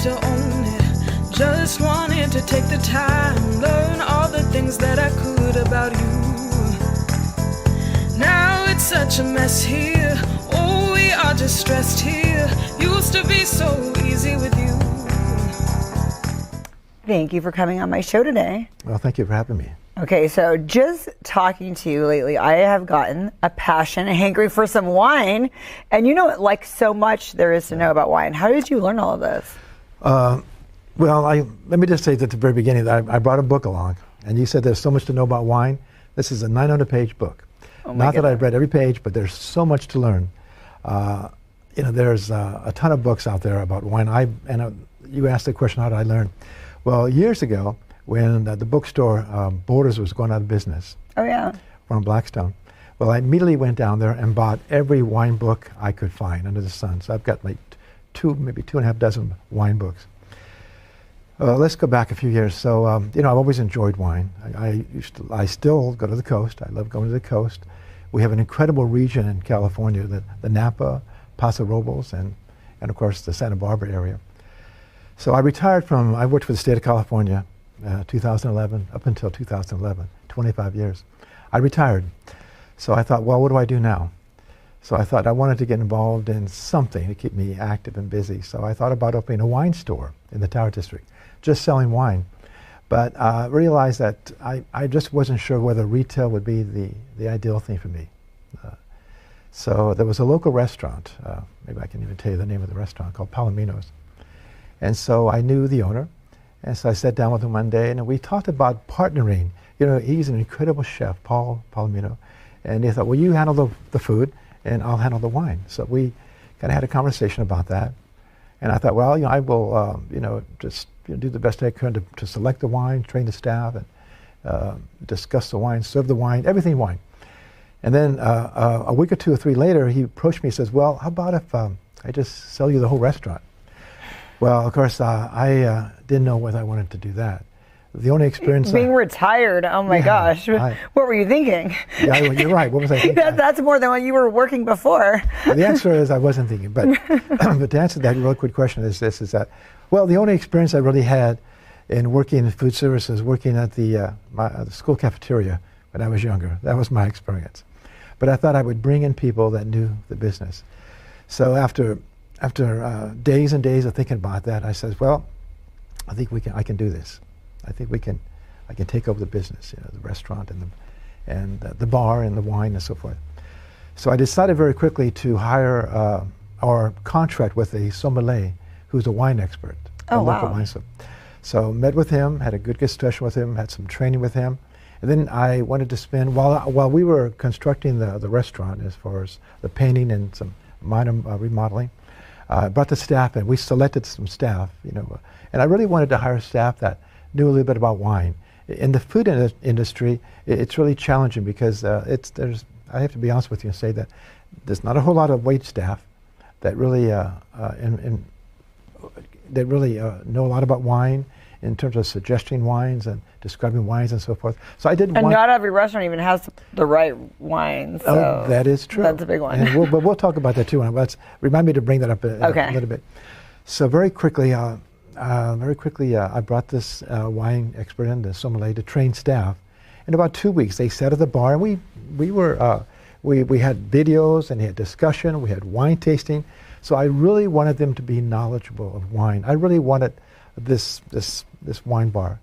to own it. Just wanted to take the time, learn all the things that I could about you. Now it's such a mess here. Oh, we are just stressed here. Used to be so easy with you. Thank you for coming on my show today. Well, thank you for having me. Okay, so just talking to you lately, I have gotten a passion, a hankering for some wine. And you know, like so much there is to know about wine. How did you learn all of this? Well, let me just say at the very beginning that I brought a book along, and you said there's so much to know about wine. This is a 900-page book. Oh Not that I've read every page, but there's so much to learn. There's a ton of books out there about wine. You asked the question, how did I learn? Well, years ago, when the bookstore Borders was going out of business. Oh, yeah. From Blackstone. Well, I immediately went down there and bought every wine book I could find under the sun. So I've got like maybe 2.5 dozen wine books. Let's go back a few years. So, I've always enjoyed wine. I still go to the coast. I love going to the coast. We have an incredible region in California, the Napa, Paso Robles, and of course the Santa Barbara area. So I worked for the state of California 2011, up until 2011, 25 years. I retired. So I thought, well, what do I do now? So I thought I wanted to get involved in something to keep me active and busy. So I thought about opening a wine store in the Tower District, just selling wine. But I realized that I just wasn't sure whether retail would be the ideal thing for me. So there was a local restaurant, maybe I can even tell you the name of the restaurant, called Palomino's. And so I knew the owner. And so I sat down with him one day, and we talked about partnering. He's an incredible chef, Paul Palomino. And he thought, well, you handle the food, and I'll handle the wine. So we kind of had a conversation about that. And I thought, well, I will, just do the best I can to select the wine, train the staff, and discuss the wine, serve the wine, everything wine. And then a week or two or three later, he approached me and says, well, how about if I just sell you the whole restaurant? Well, of course, I didn't know whether I wanted to do that. The only experience being retired, oh my gosh. What were you thinking? Yeah, you're right. What was I thinking? That's more than what you were working before. The answer is I wasn't thinking. But to answer that real quick question is that, well, the only experience I really had in working in food services, working at the school cafeteria when I was younger, that was my experience. But I thought I would bring in people that knew the business. So after days and days of thinking about that, I said, well, I think I can do this. I think I can take over the business, the restaurant and the bar and the wine and so forth. So I decided very quickly to hire or contract with a sommelier who's a wine expert, a local wine sommelier. So met with him, had a good discussion with him, had some training with him, and then I wanted to spend while we were constructing the restaurant, as far as the painting and some minor remodeling. Brought the staff in. We selected some staff, and I really wanted to hire staff that knew a little bit about wine. In the food industry, it's really challenging because I have to be honest with you and say that there's not a whole lot of wait staff that really know a lot about wine in terms of suggesting wines and describing wines and so forth. So I did. And not every restaurant even has the right wines. So oh, that is true. That's a big one. And we'll talk about that too. Remind me to bring that up a little bit. So very quickly, I brought this wine expert in, the sommelier, to train staff. In about 2 weeks, they sat at the bar, and we had videos, and we had discussion. We had wine tasting. So I really wanted them to be knowledgeable of wine. I really wanted this wine bar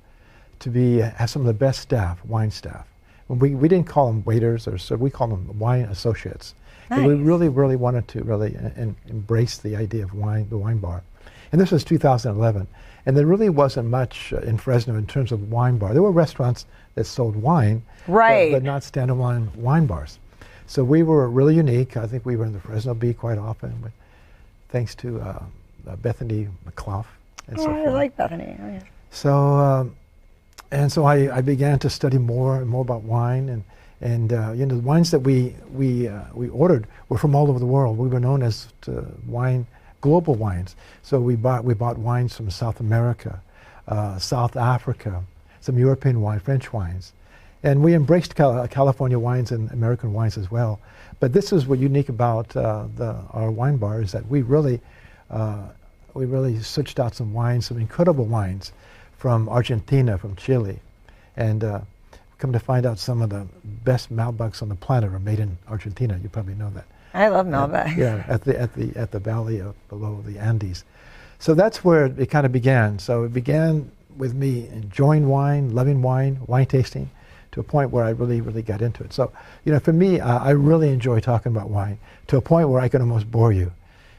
to have some of the best staff, wine staff. We didn't call them waiters, we called them wine associates. Nice. We really wanted to embrace the idea of wine, the wine bar. And this was 2011. And there really wasn't much in Fresno in terms of wine bar. There were restaurants that sold wine, right, but not standalone wine bars. So we were really unique. I think we were in the Fresno Bee quite often, but thanks to Bethany McClough. I like Bethany. Oh, yeah. So, so I began to study more and more about wine, and the wines that we ordered were from all over the world. We were known as global wines. So we bought wines from South America, South Africa, some European wine, French wines, and we embraced California wines and American wines as well. But this is what's unique about our wine bar, is that we we really searched out some wines, some incredible wines from Argentina, from Chile, and come to find out some of the best Malbecs on the planet are made in Argentina. You probably know that. I love Malbec. Yeah, at the valley of below the Andes. So that's where it kind of began. So it began with me enjoying wine, loving wine tasting, to a point where I really, really got into it. So, you know, for me, I really enjoy talking about wine to a point where I can almost bore you.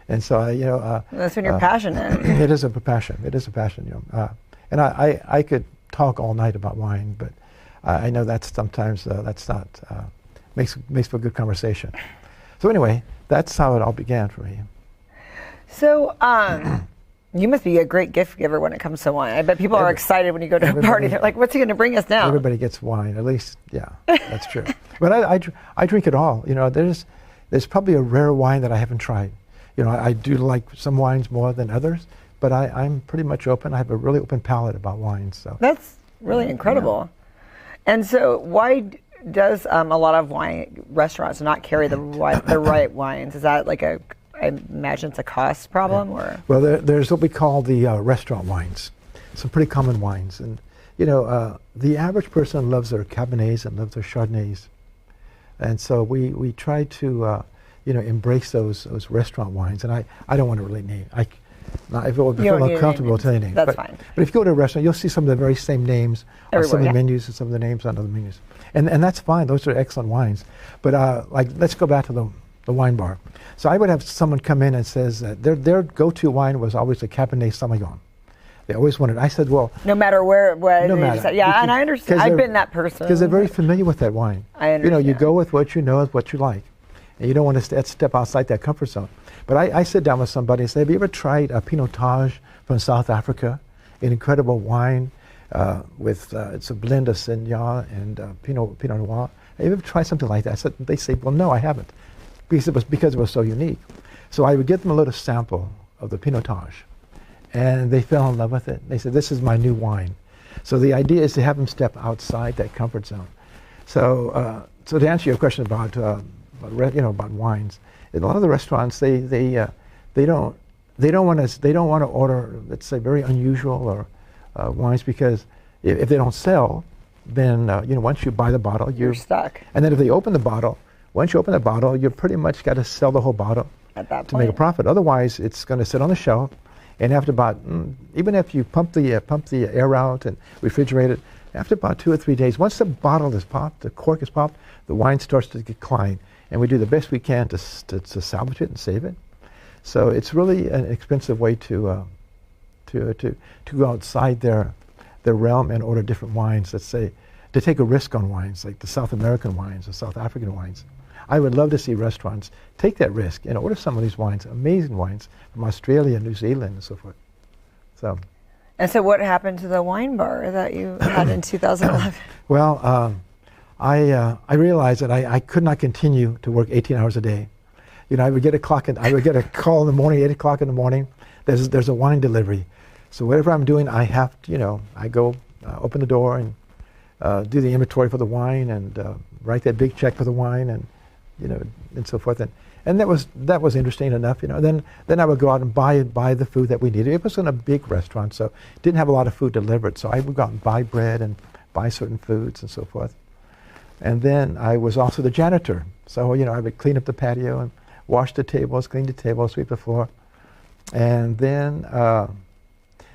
And so, you know, that's when you're passionate. It is a passion. It is a passion. You know, and I could talk all night about wine, but I know that's sometimes that's not makes for good conversation. So anyway, that's how it all began for me. So, you must be a great gift giver when it comes to wine. I bet people are excited when you go to a party. They're like, what's he going to bring us now? Everybody gets wine, at least, yeah, that's true. But I drink it all. You know, there's probably a rare wine that I haven't tried. You know, I do like some wines more than others, but I'm pretty much open. I have a really open palate about wines. So that's really incredible. Yeah. And so why does a lot of wine restaurants not carry the right wines? Is that like I imagine it's a cost problem, or? Well, there's what we call the restaurant wines, some pretty common wines, and you know, the average person loves their Cabernets and loves their Chardonnays, and so we try to you know, embrace those restaurant wines. And I don't want to really name. If it would feel uncomfortable telling names. That's fine. But if you go to a restaurant, you'll see some of the very same names on some of the menus and some of the names on other menus, and that's fine. Those are excellent wines. But like, let's go back to the wine bar. So I would have someone come in and says that their go-to wine was always a Cabernet Sauvignon. They always wanted. I said, well, no matter where, no matter. Yeah, and I understand. I've been that person because they're very familiar with that wine. I understand. You know, you go with what you know, what you like, and you don't want to step outside that comfort zone. But I sit down with somebody and say, have you ever tried a Pinotage from South Africa, an incredible wine with it's a blend of Seigneur and Pinot Noir. Have you ever tried something like that? They say, well, no, I haven't. Because it was so unique. So I would give them a little sample of the Pinotage, and they fell in love with it. They said, this is my new wine. So the idea is to have them step outside that comfort zone. So so to answer your question about wines, in a lot of the restaurants they don't want to order, let's say, very unusual or wines, because if they don't sell, then you know, once you buy the bottle, you're stuck. And then if they open the bottle, once you open the bottle, you pretty much got to sell the whole bottle at that to make a profit. Otherwise, it's going to sit on the shelf, and after about even if you pump the air out and refrigerate it, after about 2 or 3 days, once the bottle is popped, the cork is popped, the wine starts to decline, and we do the best we can to salvage it and save it. So it's really an expensive way to go outside their realm and order different wines. Let's say, to take a risk on wines like the South American wines, the South African wines. I would love to see restaurants take that risk and order some of these wines, amazing wines from Australia, New Zealand, and so forth. So. And so what happened to the wine bar that you had in 2011? Well, I realized that I could not continue to work 18 hours a day. You know, I would get a call in the morning, 8 o'clock in the morning. There's a wine delivery. So whatever I'm doing, I have to, you know, I go open the door and do the inventory for the wine and write that big check for the wine, and you know, and so forth. And that was interesting enough, you know. Then I would go out and buy the food that we needed. It wasn't a big restaurant, so didn't have a lot of food delivered. So I would go out and buy bread and buy certain foods and so forth. And then I was also the janitor. So, you know, I would clean up the patio and wash the tables, clean the tables, sweep the floor. And then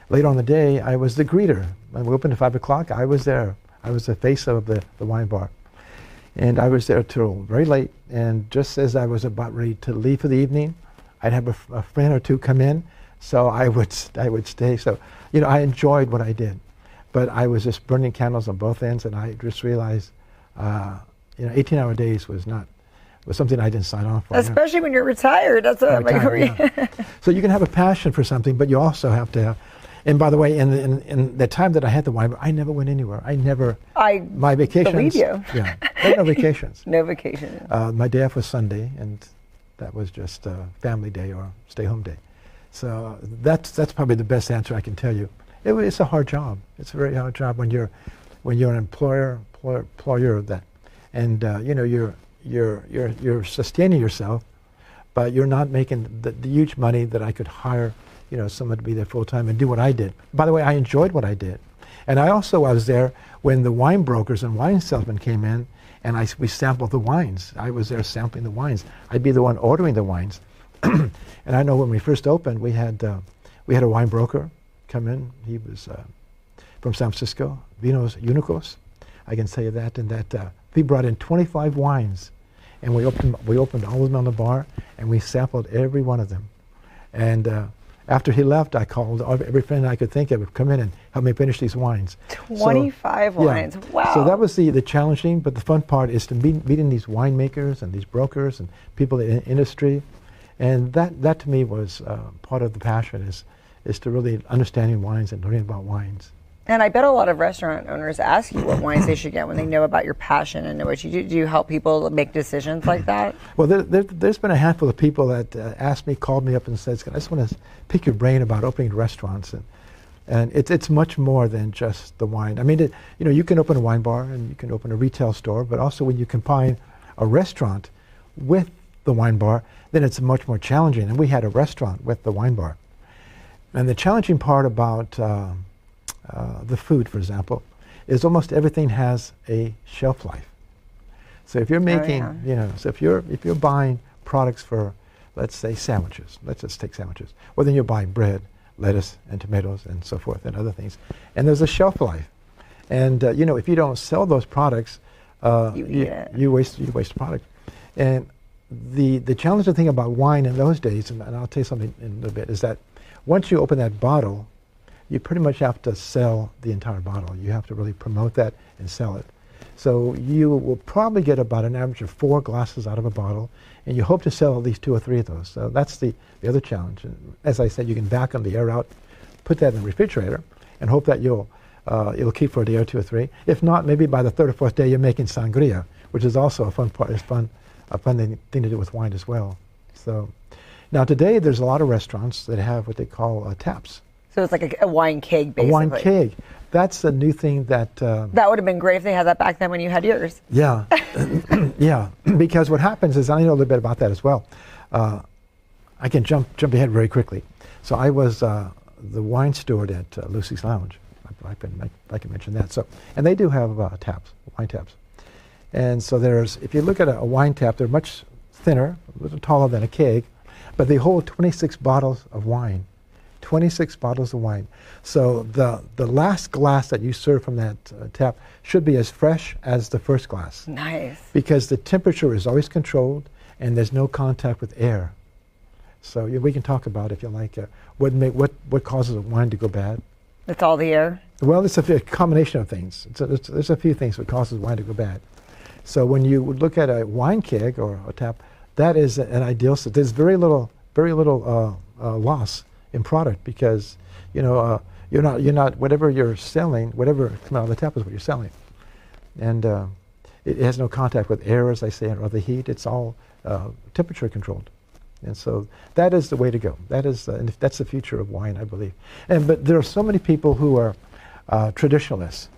later on in the day, I was the greeter. When we opened at 5 o'clock, I was there. I was the face of the wine bar. And I was there till very late. And just as I was about ready to leave for the evening, I'd have a friend or two come in. So I would stay. So, you know, I enjoyed what I did. But I was just burning candles on both ends, and I just realized, you know, 18-hour days was something I didn't sign on for. Especially when you're retired. That's what I'm like. Yeah. So you can have a passion for something, but you also have to have. And by the way, in the time that I had the wine, I never went anywhere. My vacations. Believe you. Yeah, there were no vacations. No vacations. My day off was Sunday, and that was just family day or stay home day. So that's probably the best answer I can tell you. It's a hard job. It's a very hard job when you're an employer that, and you know, you're sustaining yourself, but you're not making the huge money that I could hire someone to be there full time and do what I did. By the way, I enjoyed what I did. And I was there when the wine brokers and wine salesmen came in, and we sampled the wines. I was there sampling the wines. I'd be the one ordering the wines. And I know when we first opened, we had a wine broker come in. He was from San Francisco, Vinos Unicos. I can tell you that. And that he brought in 25 wines, and we opened all of them on the bar, and we sampled every one of them. And after he left, I called every friend I could think of to come in and help me finish these wines. 25 wines, yeah. wow. So that was the challenging, but the fun part is to meeting these winemakers and these brokers and people in the industry. And that to me was part of the passion, is to really understanding wines and learning about wines. And I bet a lot of restaurant owners ask you what wines they should get when they know about your passion and know what you do. Do you help people make decisions like that? Well, there's been a handful of people that asked me, called me up and said, I just want to pick your brain about opening restaurants. And it's much more than just the wine. I mean, you can open a wine bar and you can open a retail store, but also when you combine a restaurant with the wine bar, then it's much more challenging. And we had a restaurant with the wine bar. And the challenging part about the food, for example, is almost everything has a shelf life. So if you're making, so if you're buying products for, let's say, sandwiches, let's just take sandwiches, well, then you're buying bread, lettuce, and tomatoes, and so forth, and other things. And there's a shelf life. And, if you don't sell those products, you waste the product. And the challenging thing about wine in those days, and I'll tell you something in a little bit, is that once you open that bottle, you pretty much have to sell the entire bottle. You have to really promote that and sell it. So you will probably get about an average of 4 glasses out of a bottle, and you hope to sell at least 2 or 3 of those. So that's the other challenge. And as I said, you can vacuum the air out, put that in the refrigerator, and hope that it'll keep for a day or 2 or 3. If not, maybe by the 3rd or 4th day you're making sangria, which is also a fun thing to do with wine as well. So now today there's a lot of restaurants that have what they call taps. So it's like a wine keg, basically. A wine keg. That's a new thing that... that would have been great if they had that back then when you had yours. Yeah. Yeah. Because what happens is, I know a little bit about that as well. I can jump ahead very quickly. So I was the wine steward at Lucy's Lounge. I can mention that. So, and they do have taps, wine taps. And so if you look at a wine tap, they're much thinner, a little taller than a keg, but they hold 26 bottles of wine. 26 bottles of wine. So the last glass that you serve from that tap should be as fresh as the first glass. Nice. Because the temperature is always controlled and there's no contact with air. So we can talk about, if you like, what causes a wine to go bad. It's all the air? Well, it's a combination of things. There's a few things that causes wine to go bad. So when you look at a wine keg or a tap, that is an ideal. So there's very little loss in product, because you're not whatever you're selling, whatever comes out of the tap is what you're selling, and it has no contact with air, as I say, or the heat. It's all temperature controlled, and so that is the way to go. That's the future of wine, I believe. But there are so many people who are traditionalists.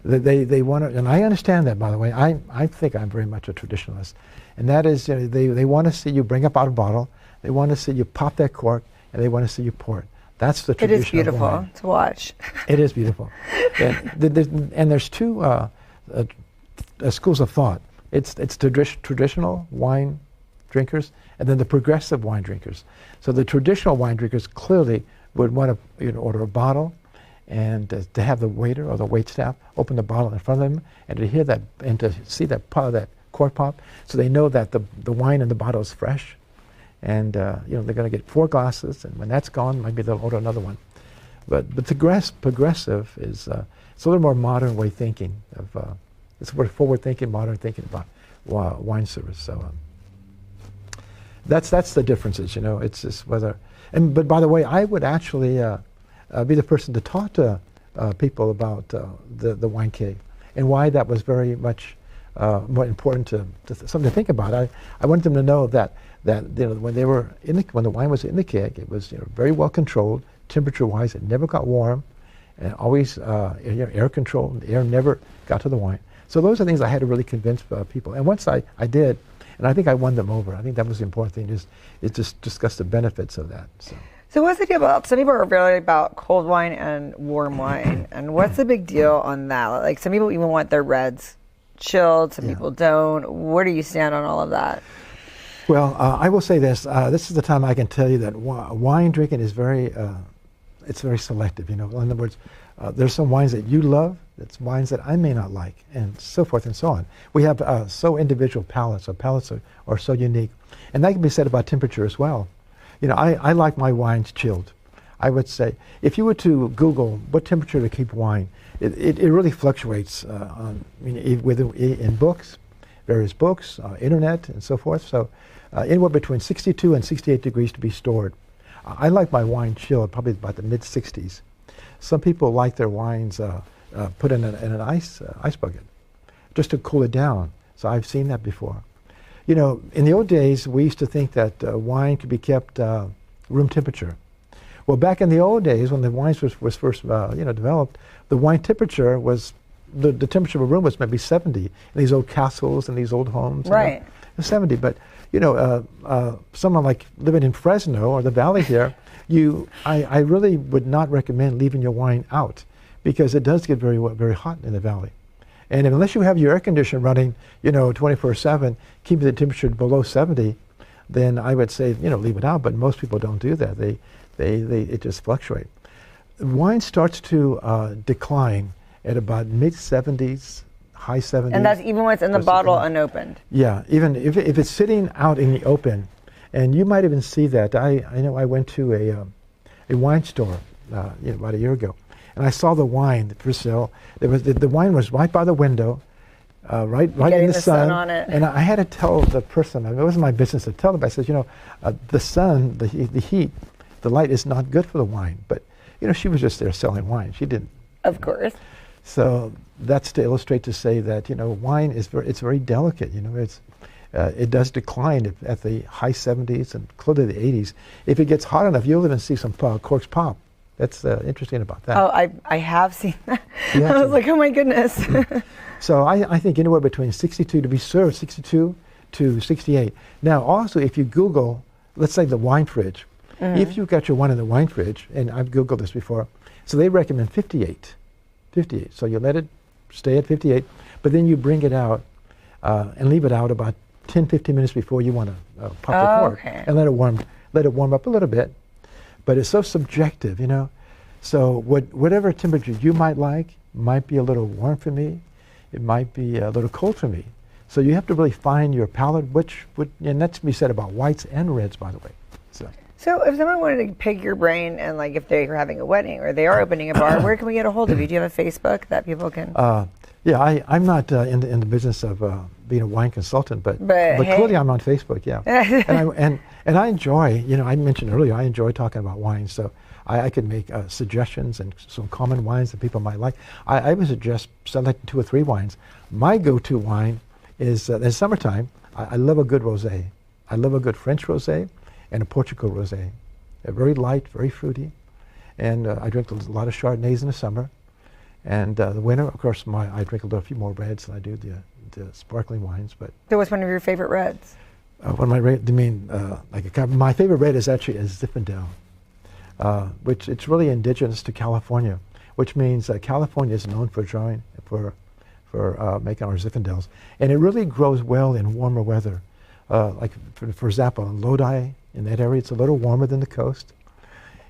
They want to, and I understand that, by the way. I think I'm very much a traditionalist, and that is, they want to see you bring up out a bottle, they want to see you pop that cork, and they want to see you pour it. That's the tradition. It is beautiful to watch. It is beautiful. And there's 2 schools of thought. It's traditional wine drinkers, and then the progressive wine drinkers. So the traditional wine drinkers clearly would want to order a bottle, and to have the waiter or the waitstaff open the bottle in front of them, and to hear that and to see that cork pop, so they know that the wine in the bottle is fresh. And they're going to get 4 glasses, and when that's gone, maybe they'll order another one. But the progressive is it's a little more modern way thinking of it's more forward thinking, modern thinking about wine service. So that's the differences. It's just whether. But by the way, I would actually be the person to talk to people about the wine keg and why that was very much more important to something to think about. I wanted them to know that when the wine was in the keg, it was very well controlled temperature-wise. It never got warm, and always air controlled. The air never got to the wine. So those are things I had to really convince people. And once I did, and I think I won them over. I think that was the important thing, is just discuss the benefits of that. So what's the deal about, some people are really about cold wine and warm wine, and what's the big deal on that? Like some people even want their reds chilled, some people don't. Where do you stand on all of that? Well, I will say this. This is the time I can tell you that wine drinking is it's very selective. In other words, there's some wines that you love, that's wines that I may not like, and so forth and so on. We have so individual palates. Our palates are so unique. And that can be said about temperature as well. I like my wines chilled. I would say, if you were to Google what temperature to keep wine, it really fluctuates in books, various books, internet, and so forth. So anywhere between 62 and 68 degrees to be stored. I like my wine chilled, probably about the mid-60s. Some people like their wines put in an ice bucket just to cool it down. So I've seen that before. In the old days, we used to think that wine could be kept room temperature. Well, back in the old days, when the wines was first developed, the wine temperature was the temperature of a room was maybe 70 in these old castles and these old homes. Right. 70, but someone like living in Fresno or the valley here, I really would not recommend leaving your wine out because it does get very very hot in the valley. And unless you have your air conditioner running, 24/7, keeping the temperature below 70, then I would say, leave it out. But most people don't do that. It just fluctuates. Wine starts to decline at about mid-70s, high 70s. And that's even when it's in the bottle unopened. Yeah, even if it's sitting out in the open, and you might even see that. I know I went to a wine store about a year ago, and I saw the wine for sale. The wine was right by the window, right in the sun on it. And I had to tell the person. It wasn't my business to tell them. I said, the sun, the heat, the light is not good for the wine. But she was just there selling wine. She didn't. Of course. So that's to illustrate to say that wine is very delicate. It does decline at the high 70s and close to the 80s. If it gets hot enough, you'll even see some corks pop. That's interesting about that. Oh, I have seen that. I was like, oh my goodness. So I think anywhere between 62 to be served, 62 to 68. Now also, if you Google, let's say the wine fridge, if you've got your wine in the wine fridge, and I've Googled this before, so they recommend 58. So you let it stay at 58, but then you bring it out and leave it out about 10-15 minutes before you want to pop the cork, and let it warm up a little bit. But it's so subjective, So whatever temperature you might like might be a little warm for me. It might be a little cold for me. So you have to really find your palate, and that's to be said about whites and reds, by the way. So if someone wanted to pick your brain and if they're having a wedding or they are opening a bar, where can we get a hold of you? Do you have a Facebook that people can? Yeah, I'm not in the business of being a wine consultant, but hey. Clearly I'm on Facebook, yeah. and I enjoy, I mentioned earlier, I enjoy talking about wine, so I could make suggestions and some common wines that people might like. I would suggest selecting 2 or 3 wines. My go-to wine is, in summertime, I love a good rosé. I love a good French rosé and a Portugal rosé. They're very light, very fruity, and I drink a lot of Chardonnays in the summer. And the winter, of course, I drink a few more reds than I do the sparkling wines. But so, what's one of your favorite reds? My favorite red is actually a Zinfandel, which it's really indigenous to California, which means California is known for Joine, for making our Zinfandels, and it really grows well in warmer weather. For example, in Lodi, in that area, it's a little warmer than the coast.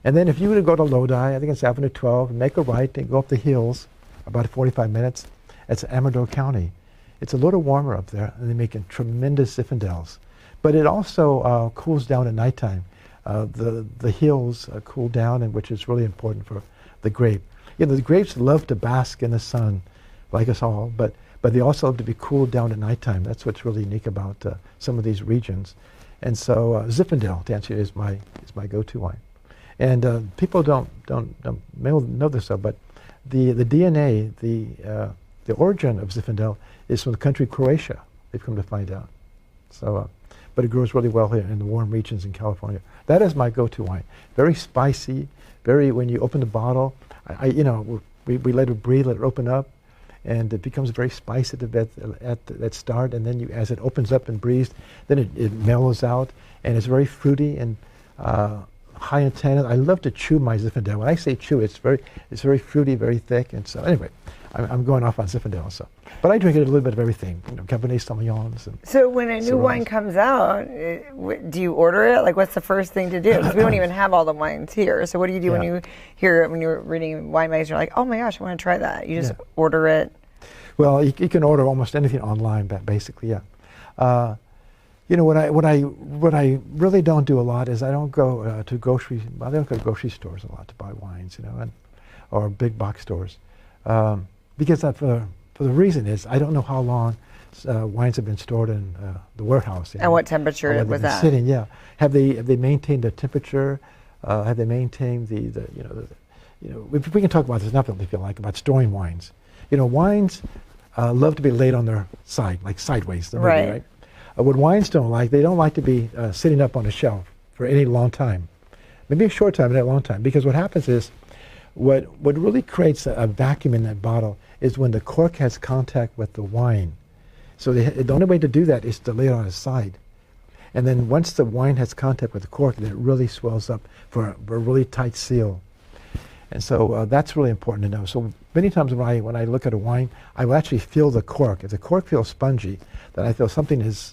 And then if you were to go to Lodi, I think it's Avenue 12, make a right and go up the hills about 45 minutes. It's Amador County. It's a little warmer up there, and they're making tremendous Zinfandels. But it also cools down at nighttime. The hills cool down, and which is really important for the grape. The grapes love to bask in the sun, like us all, but they also love to be cooled down at nighttime. That's what's really unique about some of these regions. And so Zinfandel, to answer you, is my go-to wine. And people don't know this, but the DNA, the origin of Zinfandel is from the country Croatia. They've come to find out. So, but it grows really well here in the warm regions in California. That is my go-to wine. Very spicy. When you open the bottle, we let it breathe, let it open up, and it becomes very spicy at that start. And then as it opens up and breathes, then it mellows out, and it's very fruity and high in tannins. I love to chew my Zinfandel. When I say chew, it's very fruity, very thick. And so anyway, I'm going off on Zinfandel. So, but I drink it a little bit of everything. Cabernet Sauvignons. And so when a new wine comes out, do you order it? Like, what's the first thing to do? Because we don't even have all the wines here. So what do you do when you hear it, when you're reading wine magazines? You're like, oh my gosh, I want to try that. You just order it. Well, you can order almost anything online, basically, yeah. What I really don't do a lot is I don't go to grocery stores a lot to buy wines, or big box stores, because for the reason is I don't know how long wines have been stored in the warehouse. And what temperature was that? Sitting, yeah. Have they maintained the temperature? Have they maintained we can talk about this now if you like, about storing wines. Wines love to be laid on their side, like sideways. Right. What wines don't like, they don't like to be sitting up on a shelf for any long time. Maybe a short time, but not a long time. Because what happens is, what really creates a vacuum in that bottle is when the cork has contact with the wine. So the only way to do that is to lay it on its side. And then once the wine has contact with the cork, then it really swells up for a really tight seal. And so that's really important to know. So many times when I look at a wine, I will actually feel the cork. If the cork feels spongy, then I feel something has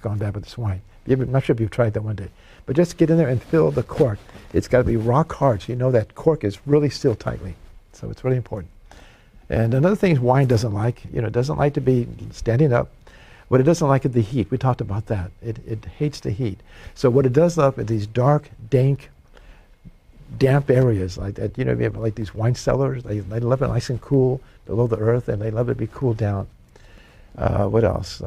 gone bad with this wine. I'm not sure if you've tried that one day. But just get in there and feel the cork. It's got to be rock hard, so you know that cork is really sealed tightly. So it's really important. And another thing wine doesn't like, it doesn't like to be standing up. What it doesn't like is the heat. We talked about that. It hates the heat. So what it does love is these dark, dank, damp areas like that. We have like these wine cellars. They love it nice and cool below the earth, and they love it to be cooled down. What else?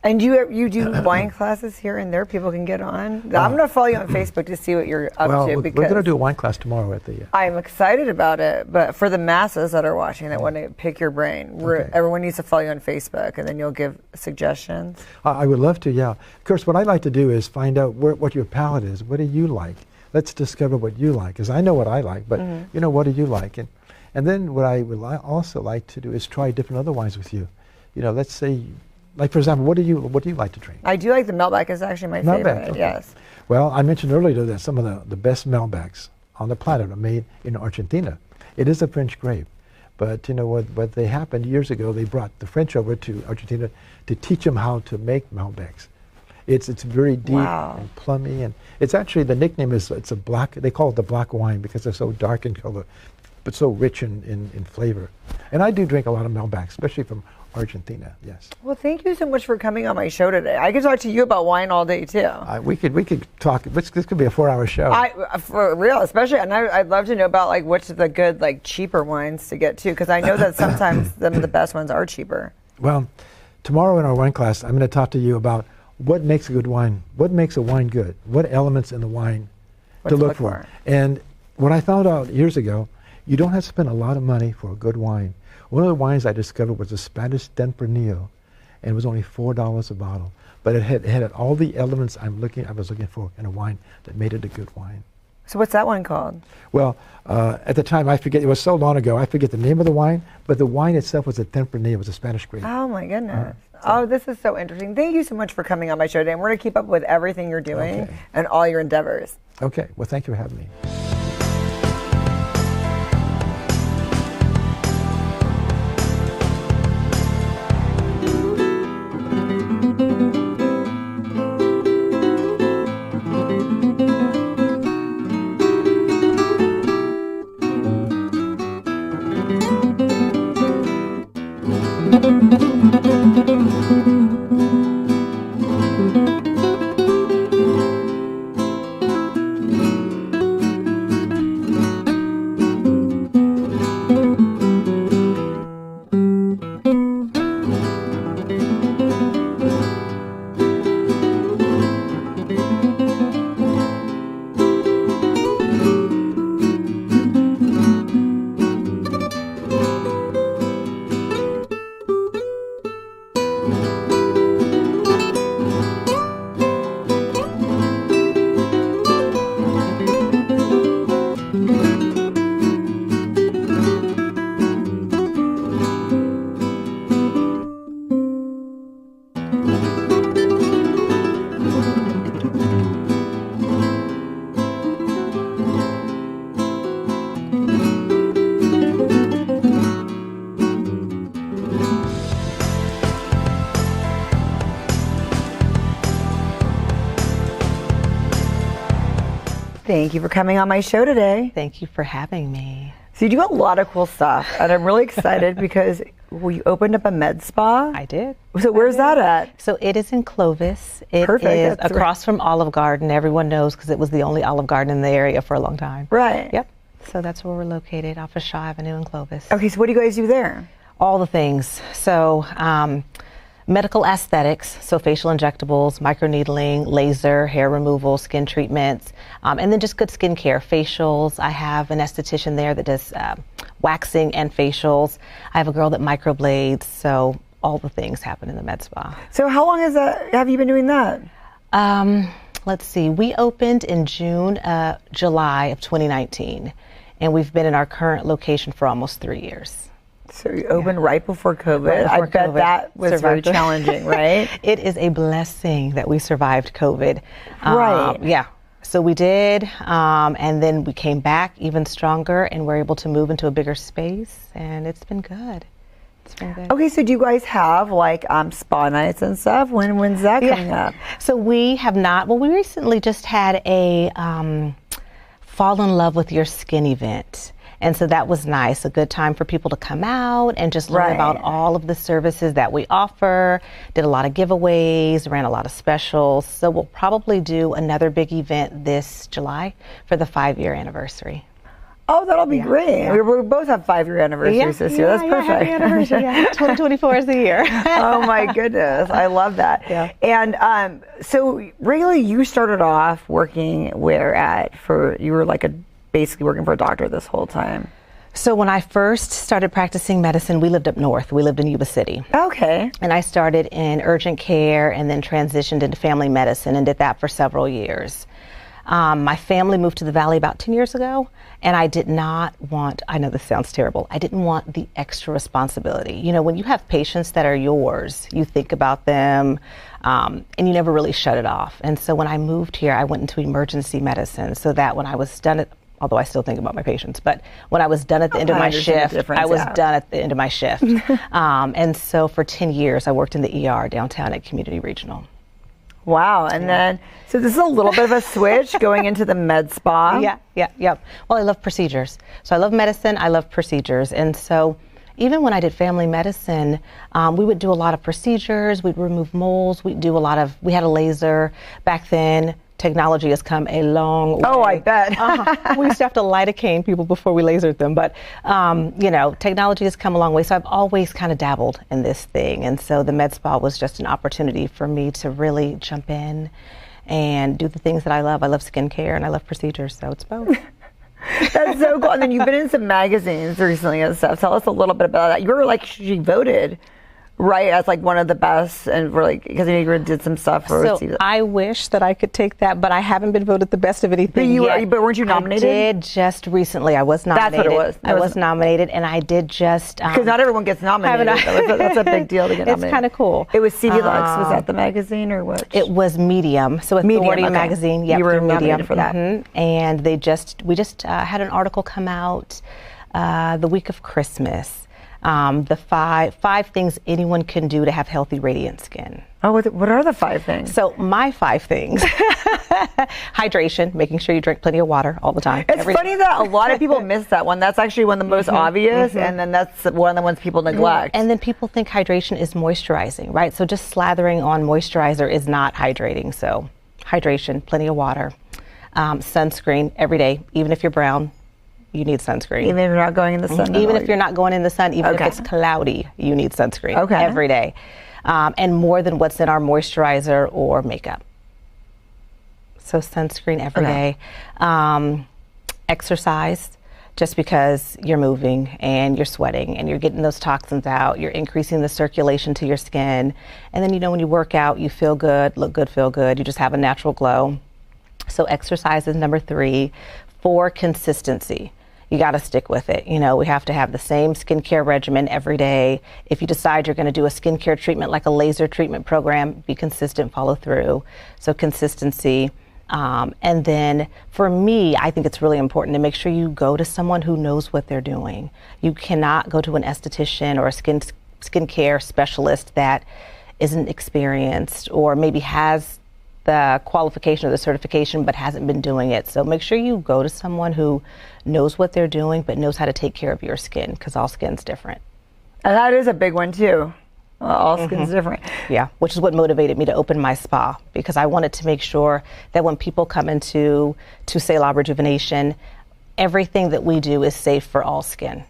And you do wine classes here and there? People can get on. I'm going to follow you on Facebook to see what you're up to. Because we're going to do a wine class tomorrow at the. I'm excited about it, but for the masses that are watching that want to pick your brain, everyone needs to follow you on Facebook, and then you'll give suggestions. I would love to. Yeah. Of course, what I like to do is find out what your palate is. What do you like? Let's discover what you like, because I know what I like, but what do you like? And then what I would also like to do is try different other wines with you. Let's say, like for example, what do you like to drink? I do like the Malbec. Is actually my favorite. Okay. Yes. Well, I mentioned earlier that some of the best Malbecs on the planet are made in Argentina. It is a French grape, but what they happened years ago, they brought the French over to Argentina to teach them how to make Malbecs. It's very deep and plummy, and it's actually, the nickname is, it's a black, they call it the black wine because they're so dark in color, but so rich in flavor. And I do drink a lot of Malbec, especially from Argentina, yes. Well, thank you so much for coming on my show today. I could talk to you about wine all day too. We could talk, this could be a 4-hour show. For real, especially, and I'd love to know about like what's the good, like cheaper wines to get to, because I know that sometimes some of the best ones are cheaper. Well, tomorrow in our wine class, I'm going to talk to you about what makes a good wine? What makes a wine good? What elements in the wine to look for? And what I found out years ago, you don't have to spend a lot of money for a good wine. One of the wines I discovered was a Spanish Tempranillo, and it was only $4 a bottle. But it had all the elements I was looking for in a wine that made it a good wine. So what's that one called? Well, at the time, I forget, it was so long ago, I forget the name of the wine, but the wine itself was a Tempranillo, it was a Spanish grape. Oh my goodness. Oh, this is so interesting. Thank you so much for coming on my show today. And we're going to keep up with everything you're doing and all your endeavors. Okay. Well, thank you for having me. Thank you for coming on my show today. Thank you for having me. So you do a lot of cool stuff, and I'm really excited because you opened up a med spa. I did. So where's that at? So it is in Clovis. It Perfect. is That's across from Olive Garden. Everyone knows because it was the only Olive Garden in the area for a long time. Right. Yep. So that's where we're located, off of Shaw Avenue in Clovis. Okay, so what do you guys do there? All the things. So medical aesthetics, so facial injectables, microneedling, laser, hair removal, skin treatments, and then just good skincare, facials. I have an esthetician there that does waxing and facials. I have a girl that microblades, so all the things happen in the med spa. So how long have you been doing that? Let's see, we opened in July of 2019, and we've been in our current location for almost 3 years. So you opened right before COVID. Right before I bet COVID. that was very Survived it. challenging, right? It is a blessing that we survived COVID. Right. Yeah. So we did, and then we came back even stronger, and we're able to move into a bigger space, and it's been good. It's been good. Okay, so do you guys have like spa nights and stuff? When's that coming up? So we have not. Well, we recently just had a fall in love with your skin event. And so that was nice, a good time for people to come out and just learn about all of the services that we offer. Did a lot of giveaways, ran a lot of specials. So we'll probably do another big event this July for the 5-year anniversary. Oh, that'll be great. Yeah. We both have 5-year anniversaries this year. That's perfect. Happy anniversary. 2024 is the year. Oh my goodness, I love that. Yeah. And so really you started off working you were like basically working for a doctor this whole time. So when I first started practicing medicine, we lived up north. We lived in Yuba City. Okay. And I started in urgent care and then transitioned into family medicine and did that for several years. My family moved to the Valley about 10 years ago, and I did not want, I know this sounds terrible, I didn't want the extra responsibility. You know, when you have patients that are yours, you think about them, and you never really shut it off. And so when I moved here, I went into emergency medicine so that when I was done although I still think about my patients, but when I was done at the end of my shift, I was done at the end of my shift. And so for 10 years, I worked in the ER downtown at Community Regional. Wow. And then, so this is a little bit of a switch going into the med spa. Yeah. Well, I love procedures. So I love medicine, I love procedures. And so even when I did family medicine, we would do a lot of procedures, we'd remove moles, we had a laser back then. Technology has come a long way. Oh, I bet. We used to have to lidocaine people before we lasered them, but technology has come a long way. So I've always kind of dabbled in this thing, and so the med spa was just an opportunity for me to really jump in and do the things that I love. I love skincare and I love procedures, so it's both. That's so cool. And then you've been in some magazines recently and stuff. Tell us a little bit about that. You were actually voted as like one of the best, and for because you did some stuff for. So I wish that I could take that, but I haven't been voted the best of anything yet. But weren't you nominated? I did just recently. I was nominated. That's what it was. I was nominated, and I did just because not everyone gets nominated. That's a big deal to get nominated. It's kind of cool. It was CD Lux. Was that the magazine or what? It was Medium. So Authority magazine. Yep, you were Medium nominated for that. And we just had an article come out the week of Christmas. The five things anyone can do to have healthy, radiant skin. Oh, what are the 5 things? So my 5 things: hydration, making sure you drink plenty of water all the time. It's funny that a lot of people miss that one. That's actually one of the most obvious, and then that's one of the ones people neglect. And then people think hydration is moisturizing, right? So just slathering on moisturizer is not hydrating. So hydration, plenty of water, sunscreen every day, even if you're brown. You need sunscreen. Even if you're not going in the sun? Even if you're not going in the sun, even if it's cloudy, you need sunscreen every day. And more than what's in our moisturizer or makeup. So sunscreen every day. Exercise, just because you're moving and you're sweating and you're getting those toxins out, you're increasing the circulation to your skin. And then, when you work out, you feel good, look good, feel good. You just have a natural glow. So exercise is number 3. 4, consistency. You got to stick with it. We have to have the same skincare regimen every day. If you decide you're going to do a skincare treatment like a laser treatment program, be consistent, follow through. So consistency. And then for me, I think it's really important to make sure you go to someone who knows what they're doing. You cannot go to an esthetician or a skincare specialist that isn't experienced or maybe has the qualification or the certification but hasn't been doing it. So make sure you go to someone who knows what they're doing but knows how to take care of your skin, because all skin's different. And that is a big one too. All skin's different. Yeah, which is what motivated me to open my spa, because I wanted to make sure that when people come into C'est La Rejuvenation, everything that we do is safe for all skin.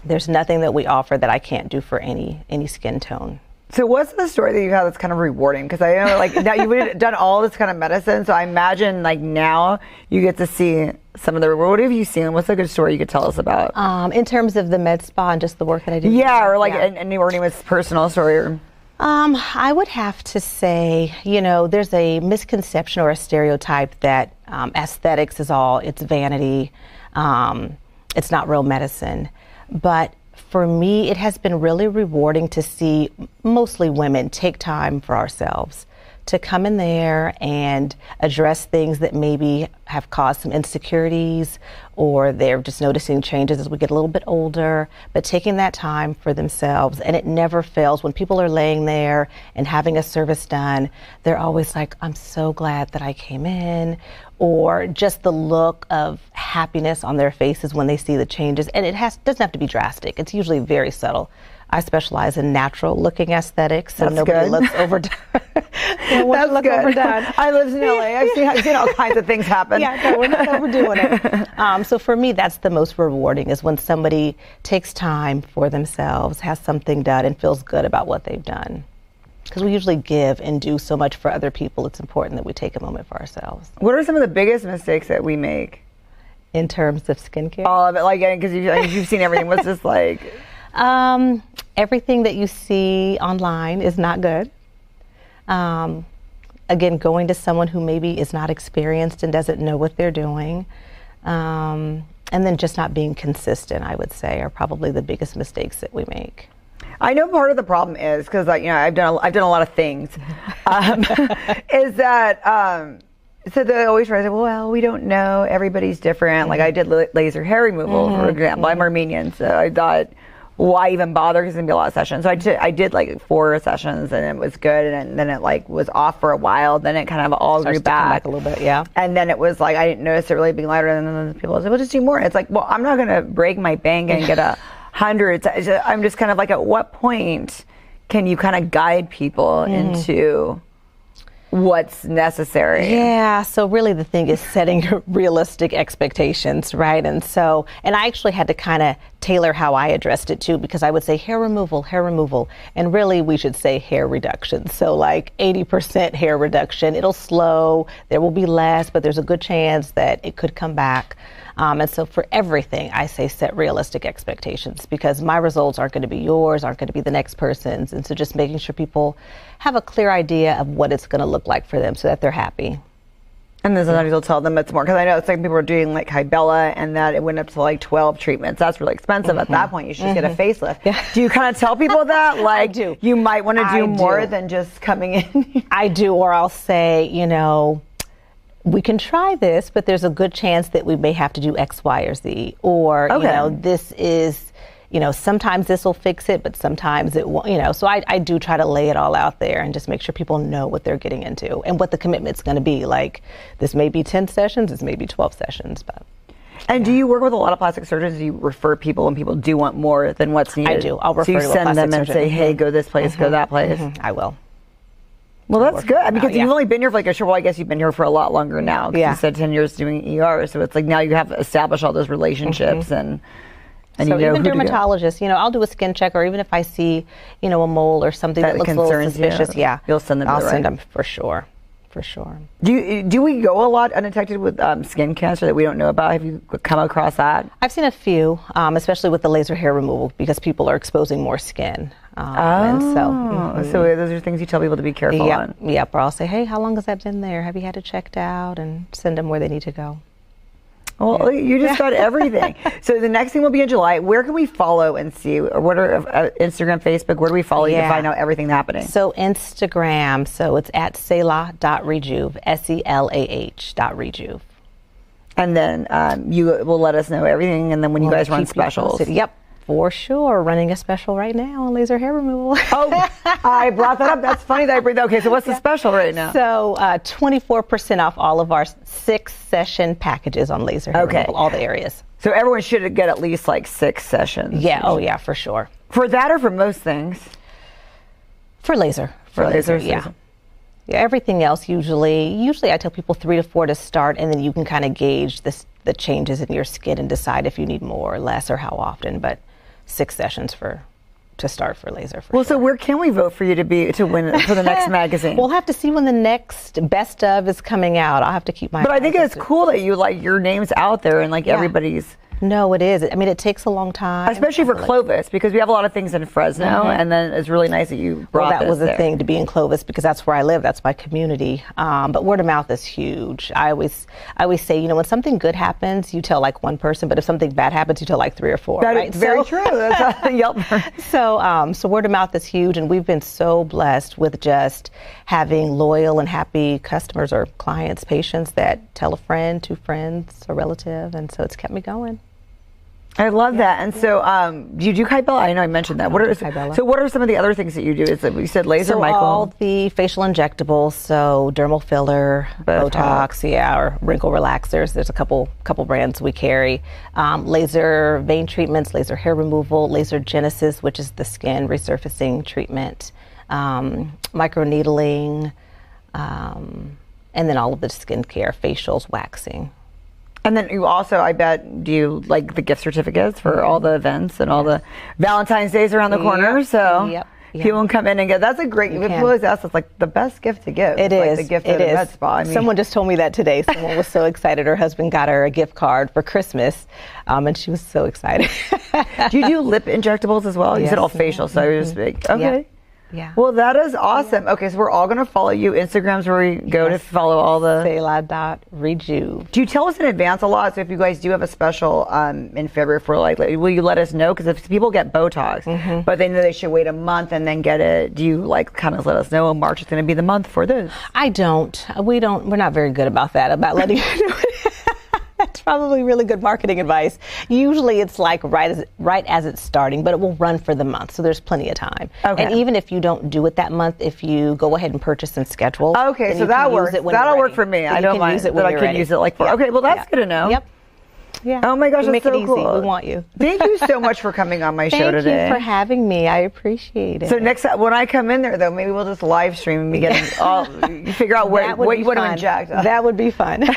There's nothing that we offer that I can't do for any skin tone. So what's the story that you have that's kind of rewarding? Because I know, like, now you've done all this kind of medicine, so I imagine, like, now you get to see some of the reward. What have you seen? What's a good story you could tell us about? In terms of the med spa and just the work that I do? Yeah, or like anyone's personal story. Or I would have to say, there's a misconception or a stereotype that aesthetics is all, it's vanity, it's not real medicine. But for me, it has been really rewarding to see mostly women take time for ourselves, to come in there and address things that maybe have caused some insecurities, or they're just noticing changes as we get a little bit older, but taking that time for themselves. And it never fails. When people are laying there and having a service done, they're always like, I'm so glad that I came in, or just the look of happiness on their faces when they see the changes. And it doesn't have to be drastic. It's usually very subtle. I specialize in natural looking aesthetics, so nobody looks overdone. That's good. Overdone. I live in LA. I've seen all kinds of things happen. Yeah, no, we're not overdoing it. So for me, that's the most rewarding, is when somebody takes time for themselves, has something done, and feels good about what they've done. Because we usually give and do so much for other people, it's important that we take a moment for ourselves. What are some of the biggest mistakes that we make? In terms of skincare? All of it, like, because you've seen everything. What's this like? Everything that you see online is not good. Again, going to someone who maybe is not experienced and doesn't know what they're doing. And then just not being consistent, I would say, are probably the biggest mistakes that we make. I know part of the problem is, because I've done a lot of things, is that so they always try to say, well, we don't know, everybody's different. Like, I did laser hair removal, for example. I'm Armenian, so I thought, why even bother? Because there's gonna be a lot of sessions. So I did like 4 sessions, and it was good, and then it like was off for a while. Then it kind of all grew back a little bit, yeah. And then it was like I didn't notice it really being lighter. And then people said, well, just do more. It's like, well, I'm not gonna break my bank and get 100. I'm just kind of like, at what point can you kind of guide people into what's necessary? Yeah, so really the thing is setting realistic expectations, right? And I actually had to kind of tailor how I addressed it too, because I would say hair removal, and really we should say hair reduction. So like 80% hair reduction, it'll slow, there will be less, but there's a good chance that it could come back. And so for everything, I say set realistic expectations, because my results aren't going to be yours, aren't going to be the next person's. And so just making sure people have a clear idea of what it's going to look like for them so that they're happy. And then sometimes you'll tell them it's more, because I know it's like people are doing like Hybella, and that it went up to like 12 treatments. That's really expensive. At that point, you should just get a facelift. Yeah. Do you kind of tell people that? Like, I do. You might want to do more than just coming in? I do, or I'll say, we can try this, but there's a good chance that we may have to do X, Y, or Z. Or, this is, sometimes this will fix it, but sometimes it won't, So I do try to lay it all out there and just make sure people know what they're getting into and what the commitment's going to be. Like, this may be 10 sessions, this may be 12 sessions, but. And do you work with a lot of plastic surgeons? Do you refer people when people do want more than what's needed? I do. I'll refer to a plastic surgeon. So you send them and say, hey, go this place, go that place? I will. Well, that's good, because you've only been here for like a short while. I guess you've been here for a lot longer now. You said 10 years doing ER, so it's like now you have established all those relationships and so you know even dermatologists, I'll do a skin check, or even if I see, a mole or something that looks a little suspicious, you'll send them. I'll send them for sure. For sure. Do we go a lot undetected with skin cancer that we don't know about? Have you come across that? I've seen a few, especially with the laser hair removal, because people are exposing more skin. So those are things you tell people to be careful on. Yep. Or I'll say, hey, how long has that been there? Have you had it checked out? And send them where they need to go. Well, you just got everything. So the next thing will be in July. Where can we follow and see? Or what are Instagram, Facebook? Where do we follow you to find out everything happening? So Instagram. So it's at selah.rejuve, SELAH.rejuve. And then you will let us know everything. And then when you guys run specials. Yep. For sure. Running a special right now on laser hair removal. Oh, I brought that up. That's funny that I bring that. Okay, so what's the special right now? So 24% off all of our 6-session packages on laser hair removal, all the areas. So everyone should get at least like 6 sessions. Yeah, oh yeah, for sure. For that or for most things? For laser. For laser, yeah. Yeah, everything else usually I tell people 3 to 4 to start, and then you can kind of gauge the changes in your skin and decide if you need more or less or how often, but 6 sessions to start for laser. For so where can we vote for you to win for the next magazine? We'll have to see when the next best of is coming out. I'll have to keep my But I think it's cool that you your name's out there and everybody's. No, it is. I mean, it takes a long time. Especially for Clovis, because we have a lot of things in Fresno, and then it's really nice that you brought that was the there. thing, to be in Clovis, because that's where I live. That's my community. But word of mouth is huge. I always say, when something good happens, you tell one person, but if something bad happens, you tell 3 or 4. That right? is very true. That's yep. So word of mouth is huge, and we've been so blessed with just having loyal and happy customers or clients, patients that tell a friend, 2 friends, a relative, and so it's kept me going. I love that. And so, do you do Kybella? I know I mentioned that. What are some of the other things that you do? Is it, you said laser, Michael? All the facial injectables, so dermal filler, Botox, or wrinkle relaxers. There's a couple brands we carry. Laser vein treatments, laser hair removal, laser genesis, which is the skin resurfacing treatment, microneedling, and then all of the skincare, facials, waxing. And then you also, I bet, do you like the gift certificates for all the events and all the Valentine's Days around the corner? So people can come in and get. That's a great. People always ask us the best gift to give. It is the gift at a med spa. I mean, someone just told me that today. Someone was so excited. Her husband got her a gift card for Christmas, and she was so excited. Do you do lip injectables as well? You said all facial, so you're just big. Okay. Yeah. Well, that is awesome. Okay, so we're all going to follow you. Instagram's where we go to follow all the... Selah.rejuve. Do you tell us in advance a lot? So if you guys do have a special in February for will you let us know? Because if people get Botox, but they know they should wait a month and then get it, do you kind of let us know, March is going to be the month for this? I don't. We're not very good about that, about letting you know it. That's probably really good marketing advice. Usually it's right as it's starting, but it will run for the month, so there's plenty of time. Okay. And even if you don't do it that month, if you go ahead and purchase and schedule, okay, so that works. That'll work for me. I don't mind that I can use it for. Okay, well that's good to know. Yep. Yeah. Oh my gosh, that's so cool. We want you. Thank you so much for coming on my show today. Thank you for having me. I appreciate it. So next time, when I come in there, though, maybe we'll just live stream and be getting figure out what you want to inject. That would be fun.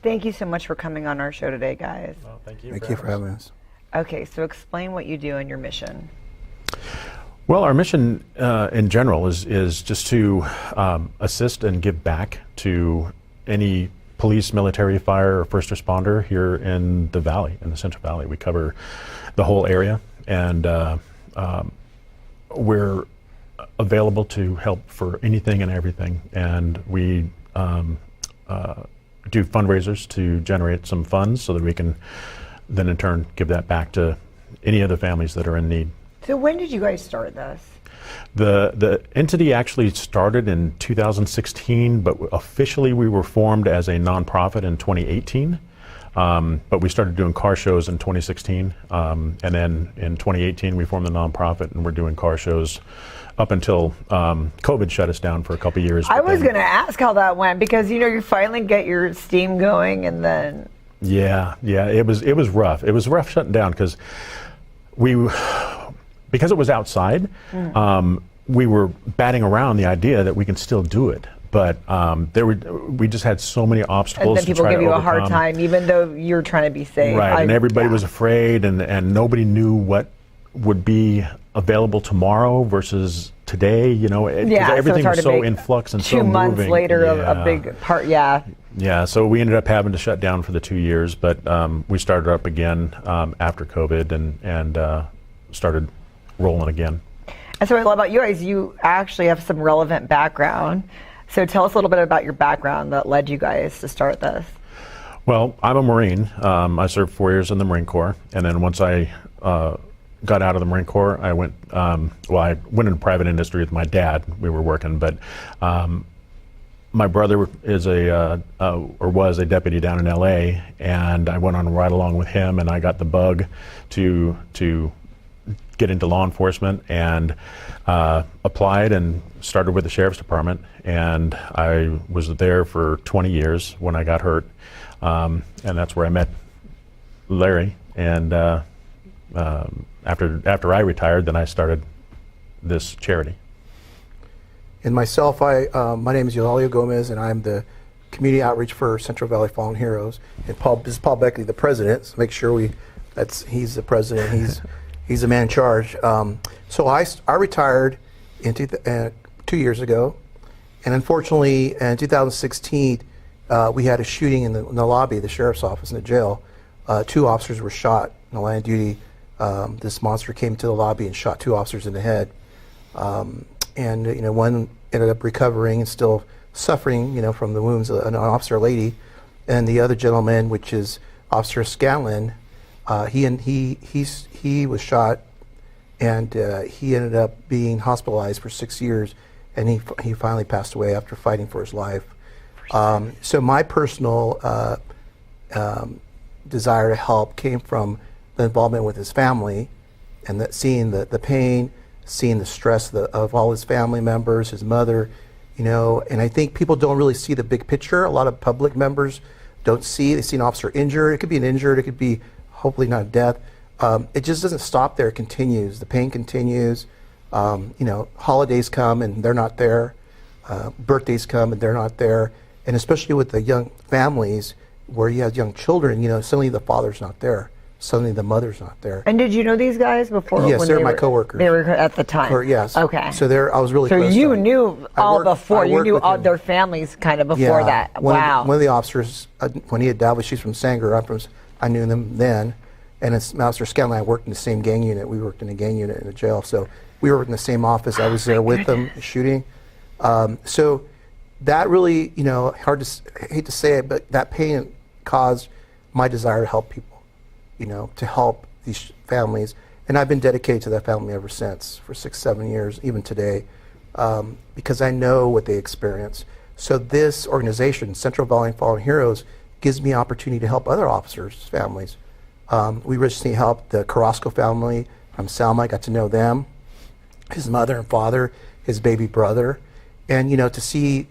Thank you so much for coming on our show today, guys. Well, thank you. Thank you for having us. Okay, so explain what you do and your mission. Well, our mission in general is just to assist and give back to any police, military, fire, or first responder here in the Valley, in the Central Valley. We cover the whole area, and we're available to help for anything and everything. And we do fundraisers to generate some funds so that we can then in turn give that back to any of the families that are in need. So when did you guys start this? The entity actually started in 2016, but officially we were formed as a nonprofit in 2018. But we started doing car shows in 2016, and then in 2018 we formed the nonprofit, and we're doing car shows up until COVID shut us down for a couple years. I was going to ask how that went, because you finally get your steam going, and then yeah, it was rough. It was rough shutting down because it was outside. We were batting around the idea that we can still do it. But we just had so many obstacles. And then people give you a hard time, even though you're trying to be safe. Right, and everybody was afraid, and nobody knew what would be available tomorrow versus today. Because everything was so in flux and so moving. 2 months later, a big part. Yeah, so we ended up having to shut down for the 2 years, but we started up again after COVID and started rolling again. And so what I love about you guys, you actually have some relevant background. So tell us a little bit about your background that led you guys to start this. Well, I'm a Marine. I served 4 years in the Marine Corps, and then once I got out of the Marine Corps, I went into private industry with my dad. We were working, but my brother is was a deputy down in L.A., and I went on a ride along with him, and I got the bug to get into law enforcement, and applied and started with the sheriff's department, and I was there for 20 years when I got hurt, and that's where I met Larry, and after I retired, then I started this charity. And myself, my name is Eulalio Gomez, and I'm the community outreach for Central Valley Fallen Heroes. And this is Paul Beckley, the president. So make sure he's the president. He's the man in charge. So I retired in 2 years ago, and unfortunately, in 2016, we had a shooting in the lobby of the sheriff's office in the jail. 2 officers were shot in the line of duty. This monster came to the lobby and shot 2 officers in the head. And one ended up recovering and still suffering, from the wounds of an officer lady, and the other gentleman, which is Officer Scanlon, he was shot, and he ended up being hospitalized for 6 years, and he finally passed away after fighting for his life. So my personal desire to help came from the involvement with his family, and seeing the pain, seeing the stress of all his family members, his mother, and I think people don't really see the big picture. A lot of public members don't see. They see an officer injured. It could be an injured. It could be hopefully not a death. It just doesn't stop there. It continues. The pain continues. Holidays come and they're not there. Birthdays come and they're not there. And especially with the young families where you have young children, suddenly the father's not there. Suddenly the mother's not there. And did you know these guys before? Yes, they're my coworkers. They were at the time? Yes. Okay. So I was really close So to you them. knew before. You knew all their families kind of before that. Wow. One of the officers, when he had died, she's from Sanger. I knew them then. And it's Officer Scanlon and I worked in the same gang unit. We worked in a gang unit in the jail. So we were in the same office. I was there with them shooting. So that really, hard to, I hate to say it, but that pain caused my desire to help people, to help these families. And I've been dedicated to that family ever since, for 6-7 years, even today, because I know what they experience. So this organization, Central Valley Fallen Heroes, gives me opportunity to help other officers' families. We recently helped the Carrasco family from Selma. I got to know them, his mother and father, his baby brother, and to see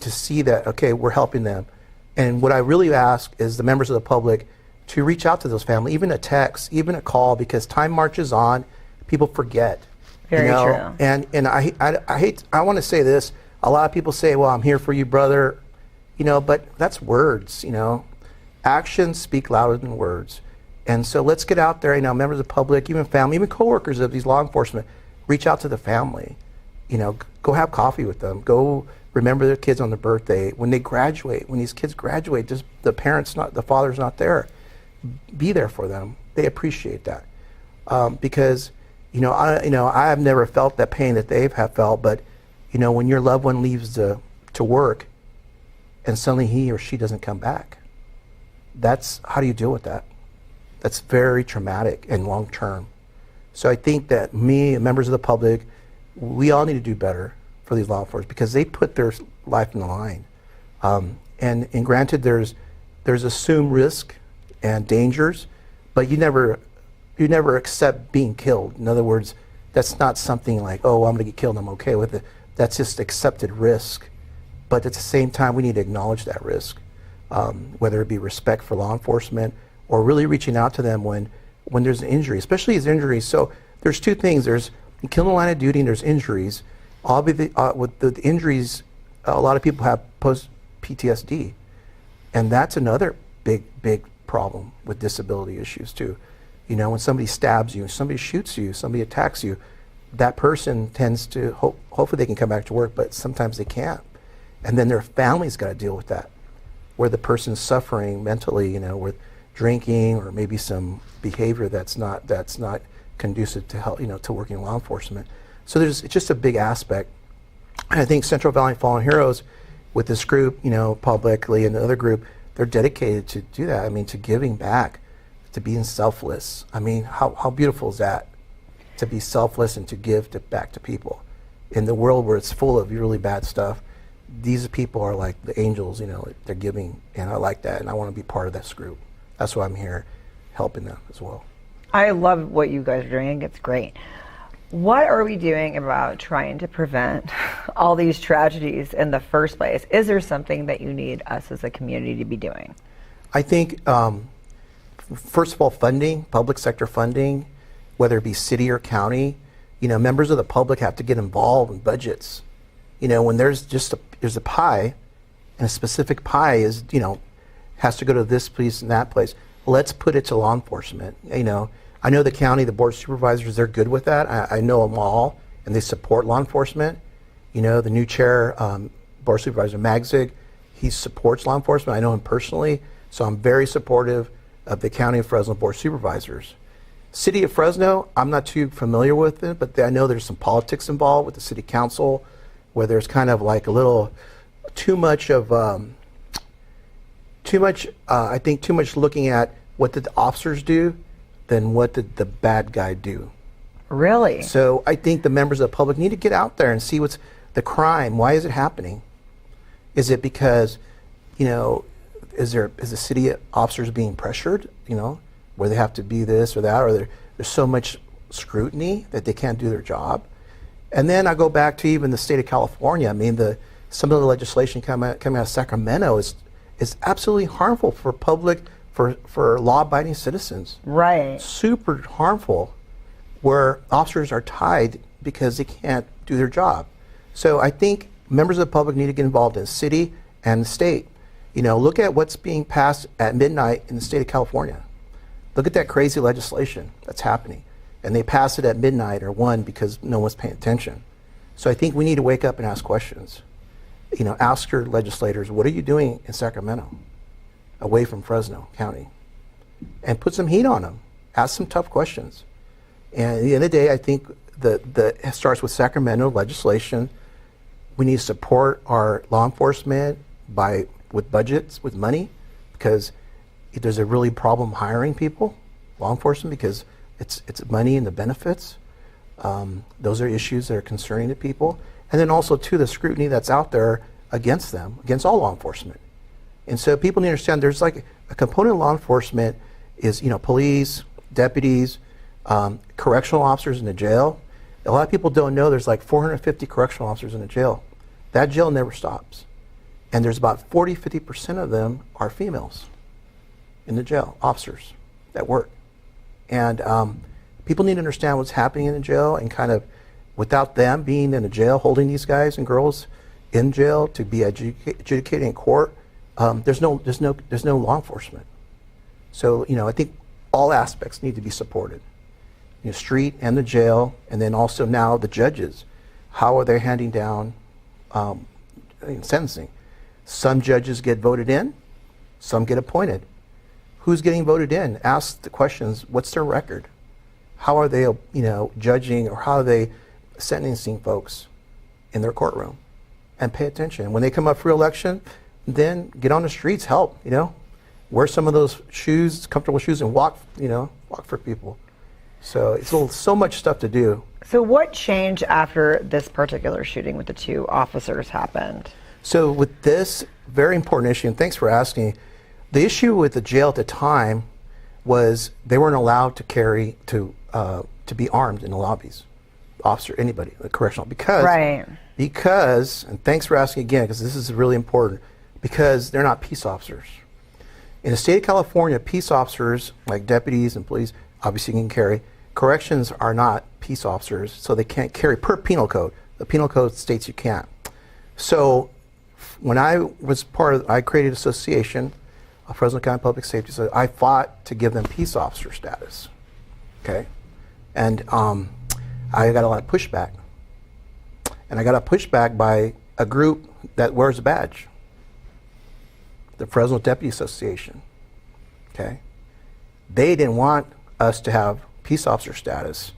that, okay, we're helping them. And what I really ask is the members of the public to reach out to those families, even a text, even a call, because time marches on, people forget. Very true. And I want to say this. A lot of people say, well, I'm here for you, brother, but that's words, Actions speak louder than words. And so let's get out there, members of the public, even family, even coworkers of these law enforcement, reach out to the family, go have coffee with them, go remember their kids on their birthday. When they graduate, when these kids graduate, just the father's not there. Be there for them. They appreciate that. Because, I have never felt that pain that they have felt, but, when your loved one leaves to work and suddenly he or she doesn't come back, how do you deal with that? That's very traumatic and long term. So I think that members of the public, we all need to do better for these law enforcement because they put their life in the line. And granted, there's assumed risk and dangers, but you never accept being killed. In other words, that's not something like, oh, I'm going to get killed, I'm okay with it. That's just accepted risk. But at the same time, we need to acknowledge that risk, whether it be respect for law enforcement or really reaching out to them when there's an injury, especially these injuries. So there's 2 things. There's killing the line of duty and there's injuries. With the injuries, a lot of people have post-PTSD. And that's another big problem with disability issues too. When somebody stabs you, somebody shoots you, somebody attacks you, that person tends to, hopefully they can come back to work, but sometimes they can't. And then their family's got to deal with that, where the person's suffering mentally, with drinking or maybe some behavior that's not conducive to help, to working in law enforcement. So it's just a big aspect. And I think Central Valley Fallen Heroes, with this group, Paul Beckley and the other group, they're dedicated to do that. To giving back, to being selfless. How beautiful is that? To be selfless and to give back to people. In the world where it's full of really bad stuff, these people are like the angels, they're giving, and I like that, and I want to be part of this group. That's why I'm here, helping them as well. I love what you guys are doing. I think it's great. What are we doing about trying to prevent all these tragedies in the first place? Is there something that you need us as a community to be doing? I think, first of all, funding, public sector funding, whether it be city or county, members of the public have to get involved in budgets. When there's a pie, and a specific pie is, has to go to this place and that place, let's put it to law enforcement. I know the county, the board of supervisors, they're good with that. I know them all, and they support law enforcement. The new chair, board supervisor Magzig, he supports law enforcement. I know him personally, so I'm very supportive of the County of Fresno board of supervisors. City of Fresno, I'm not too familiar with it, but I know there's some politics involved with the city council, where there's kind of like a little too much looking at what did the officers do than what did the bad guy do. Really? So I think the members of the public need to get out there and see what's the crime. Why is it happening? Is it because, is the city officers being pressured, where they have to be this or that, or there's so much scrutiny that they can't do their job? And then I go back to even the state of California. I mean, some of the legislation coming out of Sacramento is absolutely harmful for for law-abiding citizens. Right. Super harmful, where officers are tied because they can't do their job. So I think members of the public need to get involved in the city and the state. Look at what's being passed at midnight in the state of California. Look at that crazy legislation that's happening. And they pass it at midnight or 1 because no one's paying attention. So I think we need to wake up and ask questions. Ask your legislators, what are you doing in Sacramento, away from Fresno County? And put some heat on them. Ask some tough questions. And at the end of the day, I think it starts with Sacramento legislation. We need to support our law enforcement with budgets, with money, because there's a really problem hiring people, law enforcement, because it's money and the benefits. Those are issues that are concerning to people. And then also, too, the scrutiny that's out there against them, against all law enforcement. And so people need to understand there's like a component of law enforcement is, police, deputies, correctional officers in the jail. A lot of people don't know there's like 450 correctional officers in the jail. That jail never stops. And there's about 50% of them are females in the jail, officers that work. And people need to understand what's happening in the jail, and kind of, without them being in the jail, holding these guys and girls in jail to be adjudicated in court, there's no law enforcement. So I think all aspects need to be supported. Street and the jail, and then also now the judges. How are they handing down sentencing? Some judges get voted in, some get appointed. Who's getting voted in? Ask the questions. What's their record? How are they, judging, or how are they sentencing folks in their courtroom? And pay attention. When they come up for election, then get on the streets, help. Wear some of those shoes, comfortable shoes, and walk for people. So it's so much stuff to do. So what changed after this particular shooting with the 2 officers happened? So with this very important issue, and thanks for asking, the issue with the jail at the time was they weren't allowed to be armed in the lobbies, anybody, the correctional, because, and thanks for asking again, because this is really important, because they're not peace officers. In the state of California, peace officers, like deputies and police, obviously can carry. Corrections are not peace officers, so they can't carry per penal code. The penal code states you can't. So when I created an association, Fresno County Public Safety, so I fought to give them peace officer status. Okay? And I got a lot of pushback. And I got a pushback by a group that wears a badge, the Fresno Deputy Association. Okay? They didn't want us to have peace officer status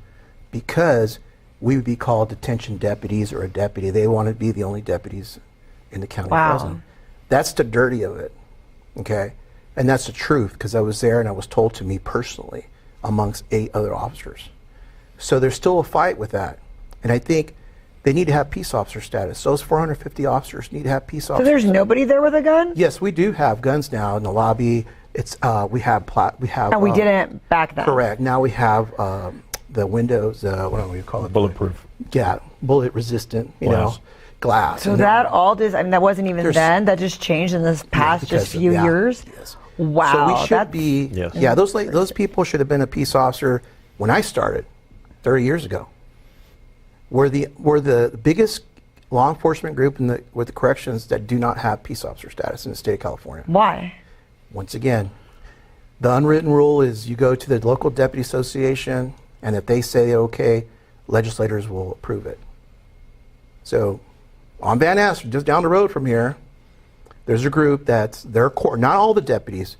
because we would be called detention deputies or a deputy. They wanted to be the only deputies in the county of Fresno. That's the dirty of it. Okay? And that's the truth, because I was there and I was told to me personally amongst 8 other officers. So there's still a fight with that. And I think they need to have peace officer status. Those 450 officers need to have peace officer. So there's nobody there with a gun? Yes, we do have guns now in the lobby. It's we have. And we didn't back then. Correct. Now we have the windows. What do we call it? Bulletproof. Yeah, bullet resistant. Glass. So that all just, I mean, that wasn't even then. That just changed in this past just few years. Yes. Wow. So we should be. Yes. Yeah, those people should have been a peace officer when I started 30 years ago. We're the biggest law enforcement group with the corrections that do not have peace officer status in the state of California. Why? Once again, the unwritten rule is you go to the local deputy association, and if they say okay, legislators will approve it. So on Van Ness, just down the road from here, there's a group that's their core, not all the deputies,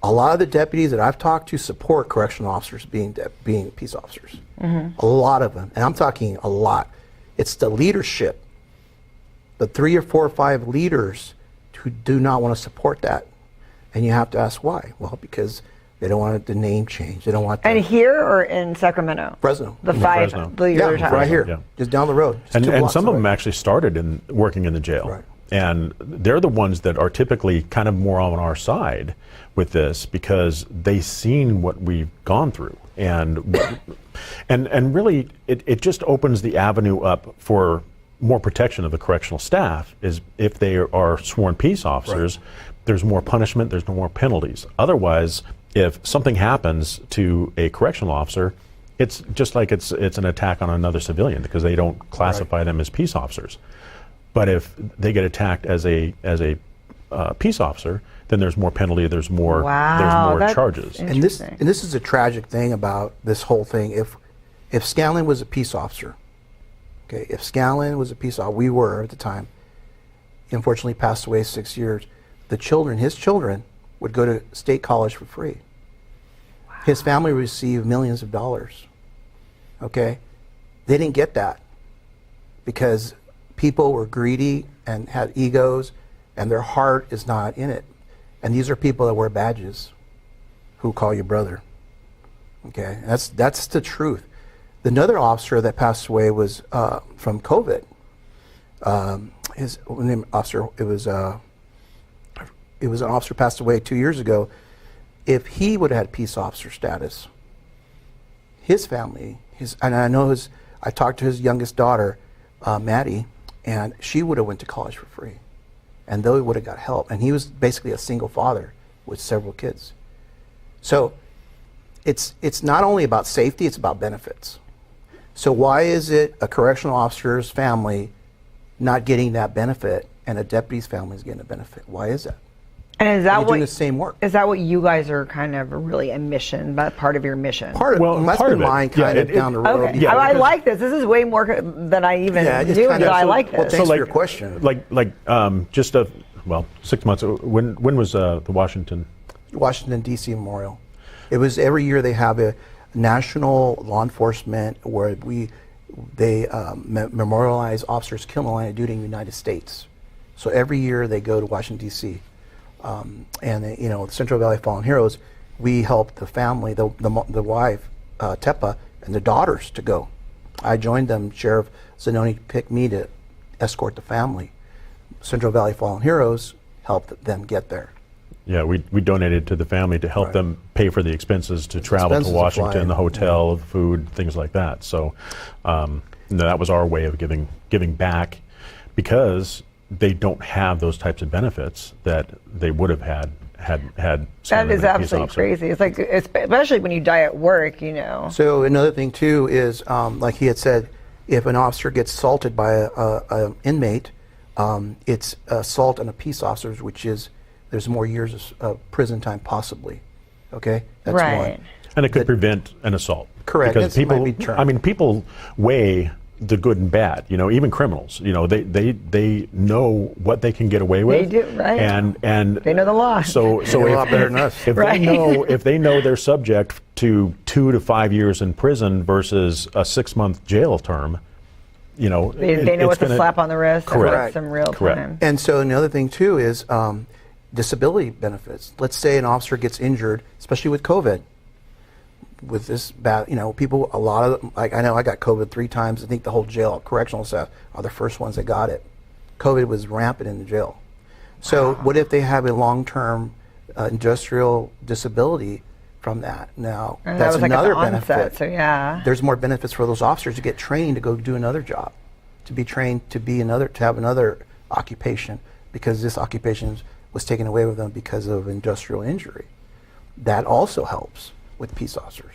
a lot of the deputies that I've talked to support correctional officers being peace officers. A lot of them, and I'm talking a lot. It's the leadership, the 3 or 4 or 5 leaders who do not want to support that. And you have to ask why. Well, because they don't want the name change. They don't want And here or in Sacramento? Fresno. The 5 leaders. Yeah, right here. Just down the road. And some of them actually started working in the jail. Right. And they're the ones that are typically kind of more on our side with this because they've seen what we've gone through. And really, it just opens the avenue up for more protection of the correctional staff is if they are sworn peace officers, there's more punishment, there's no more penalties. Otherwise, if something happens to a correctional officer, it's just like it's an attack on another civilian because they don't classify them as peace officers. But if they get attacked as a peace officer, then there's more penalty, there's more charges. And this is a tragic thing about this whole thing. If Scanlon was a peace officer, okay, if Scanlon was a peace officer, we were at the time, he unfortunately passed away 6 years, his children would go to state college for free. Wow. His family received millions of dollars. Okay? They didn't get that because people were greedy and had egos and their heart is not in it. And these are people that wear badges who call you brother. Okay? That's the truth. Another officer that passed away was from COVID. His name officer, it was an officer passed away 2 years ago. If he would have had peace officer status, his family, I talked to his youngest daughter, Maddie, and she would have went to college for free. And they would have got help. And he was basically a single father with several kids. So it's not only about safety, it's about benefits. So why is it a correctional officer's family not getting that benefit and a deputy's family is getting a benefit? Why is that? And is that doing the same work? Is that what you guys are kind of really a mission, part of your mission? That's been mine kind of down the road. Okay. I like this. This is way more than I even do, so I like this. Well, thanks for your question. Just 6 months. When was the Washington D.C. Memorial? It was every year they have a national law enforcement where they memorialize officers killed in the line of duty in the United States. So every year they go to Washington D.C. The Central Valley Fallen Heroes, we helped the family, the wife, Tepa, and the daughters to go. I joined them. Sheriff Zanoni picked me to escort the family. Central Valley Fallen Heroes helped them get there. Yeah, we donated to the family to help them pay for the expenses to travel to Washington, the hotel, the food, things like that. So that was our way of giving back because they don't have those types of benefits that they would have had. That is absolutely crazy. It's like, especially when you die at work, So another thing too is, like he had said, if an officer gets assaulted by an inmate, it's assault on a peace officer, which is there's more years of prison time possibly. Okay, that's one. And it could prevent an assault. Correct. Because people weigh the good and bad. Even criminals. They know what they can get away with. They do, right? And they know the law. So a lot better than us. If they know they're subject to 2 to 5 years in prison versus a 6-month jail term, they know it's a slap on the wrist. Correct. Some real time. And so another thing too is disability benefits. Let's say an officer gets injured, especially with COVID. with this bad, people, a lot of them, like I know I got COVID 3 times. I think the whole jail, correctional staff are the first ones that got it. COVID was rampant in the jail. So what if they have a long-term industrial disability from that? Now, and that's that was another like at the benefit. Onset, so yeah. There's more benefits for those officers to get trained to go do another job, to be trained to have another occupation, because this occupation was taken away with them because of industrial injury. That also helps with peace officers.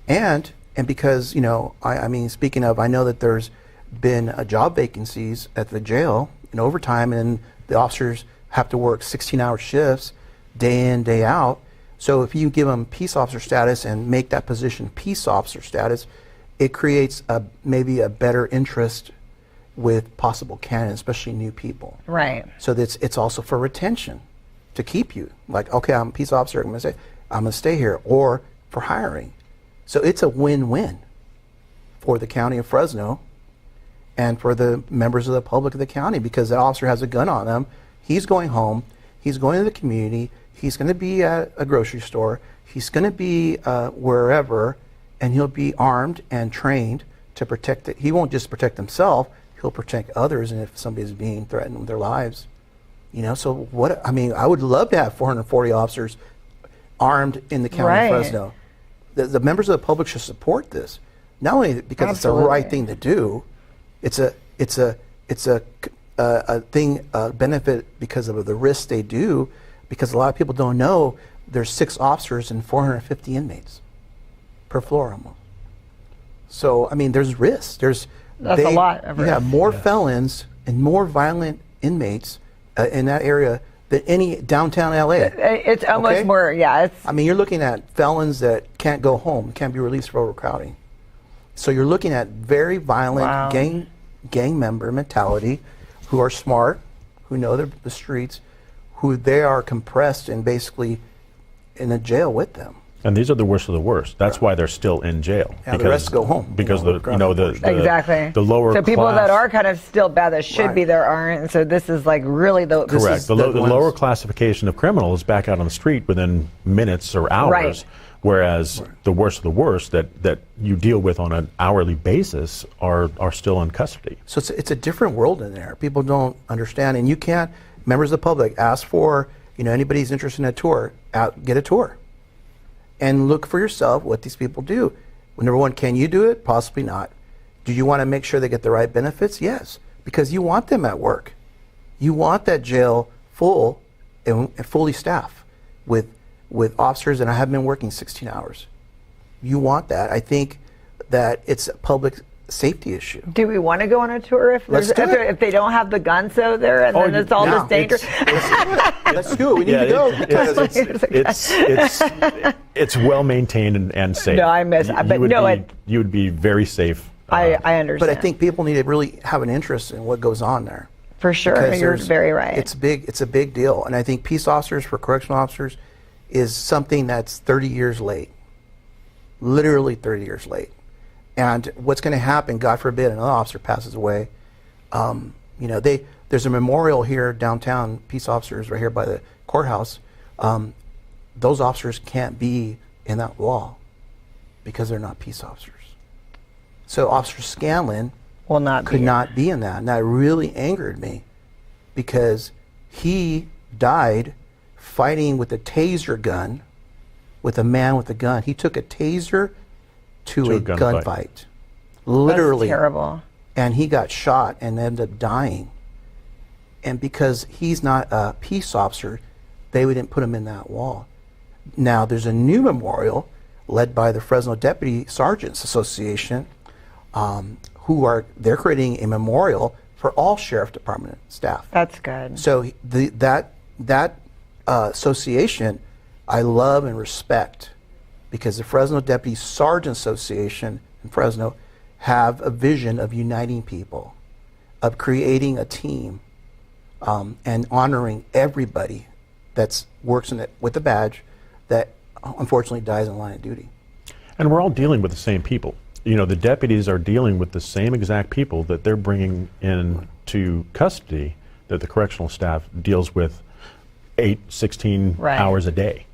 And because, I mean, speaking of, I know that there's been job vacancies at the jail in overtime, and the officers have to work 16-hour shifts day in, day out. So if you give them peace officer status and make that position peace officer status, it creates maybe a better interest with possible candidates, especially new people. Right. So it's also for retention, to keep you. Like, okay, I'm a peace officer, I'm gonna stay here, or for hiring. So it's a win-win for the county of Fresno and for the members of the public of the county, because the officer has a gun on them. He's going home, he's going to the community, he's going to be at a grocery store, he's going to be wherever, and he'll be armed and trained to protect it. He won't just protect himself, he'll protect others, and if somebody's being threatened with their lives. So I would love to have 440 officers armed in the county of Fresno. The members of the public should support this, not only because it's the right thing to do. It's a benefit because of the risks they do, because a lot of people don't know there's 6 officers and 450 inmates per floor almost. So I mean, there's risks. That's a lot of risk. You have more felons and more violent inmates in that area than any downtown LA. It's almost more, yeah. I mean, you're looking at felons that can't go home, can't be released for overcrowding. So you're looking at very violent gang member mentality, who are smart, who know the streets, who they are compressed and basically in a jail with them. And these are the worst of the worst. That's why they're still in jail. Yeah, the rest go home. Because exactly. The lower so people class, that are kind of still bad that should be there aren't. So this is like really the correct. The lower classification of criminal is back out on the street within minutes or hours. Right. Whereas the worst of the worst that you deal with on an hourly basis are still in custody. So it's a different world in there. People don't understand, and you can't. Members of the public, ask for anybody's interested in a tour, get a tour, and look for yourself what these people do. Number one, can you do it? Possibly not. Do you want to make sure they get the right benefits? Yes, because you want them at work. You want that jail full and fully staffed with officers, and I have been working 16 hours. You want that. I think that it's a public safety issue. Do we want to go on a tour if they don't have the guns there, and then it's all just dangerous? Let's do it. We need to go. It's well maintained and safe. No, I miss. You would be very safe. I understand. But I think people need to really have an interest in what goes on there. For sure, you're very right. It's big. It's a big deal, and I think peace officers for correctional officers is something that's 30 years late. Literally 30 years late. And what's going to happen, God forbid, another officer passes away. There's a memorial here downtown, peace officers right here by the courthouse. Those officers can't be in that wall because they're not peace officers. So Officer Scanlon could not be in that. And that really angered me, because he died fighting with a taser gun with a man with a gun. He took a taser to a gunfight. Literally. That's terrible. And he got shot and ended up dying. And because he's not a peace officer, they didn't put him in that wall. Now there's a new memorial led by the Fresno Deputy Sergeants Association, they're creating a memorial for all sheriff department staff. That's good. So that association I love and respect, because the Fresno Deputy Sergeant Association in Fresno have a vision of uniting people, of creating a team, and honoring everybody that works in it with a badge that unfortunately dies in line of duty. And we're all dealing with the same people. The deputies are dealing with the same exact people that they're bringing into custody that the correctional staff deals with 16 hours a day.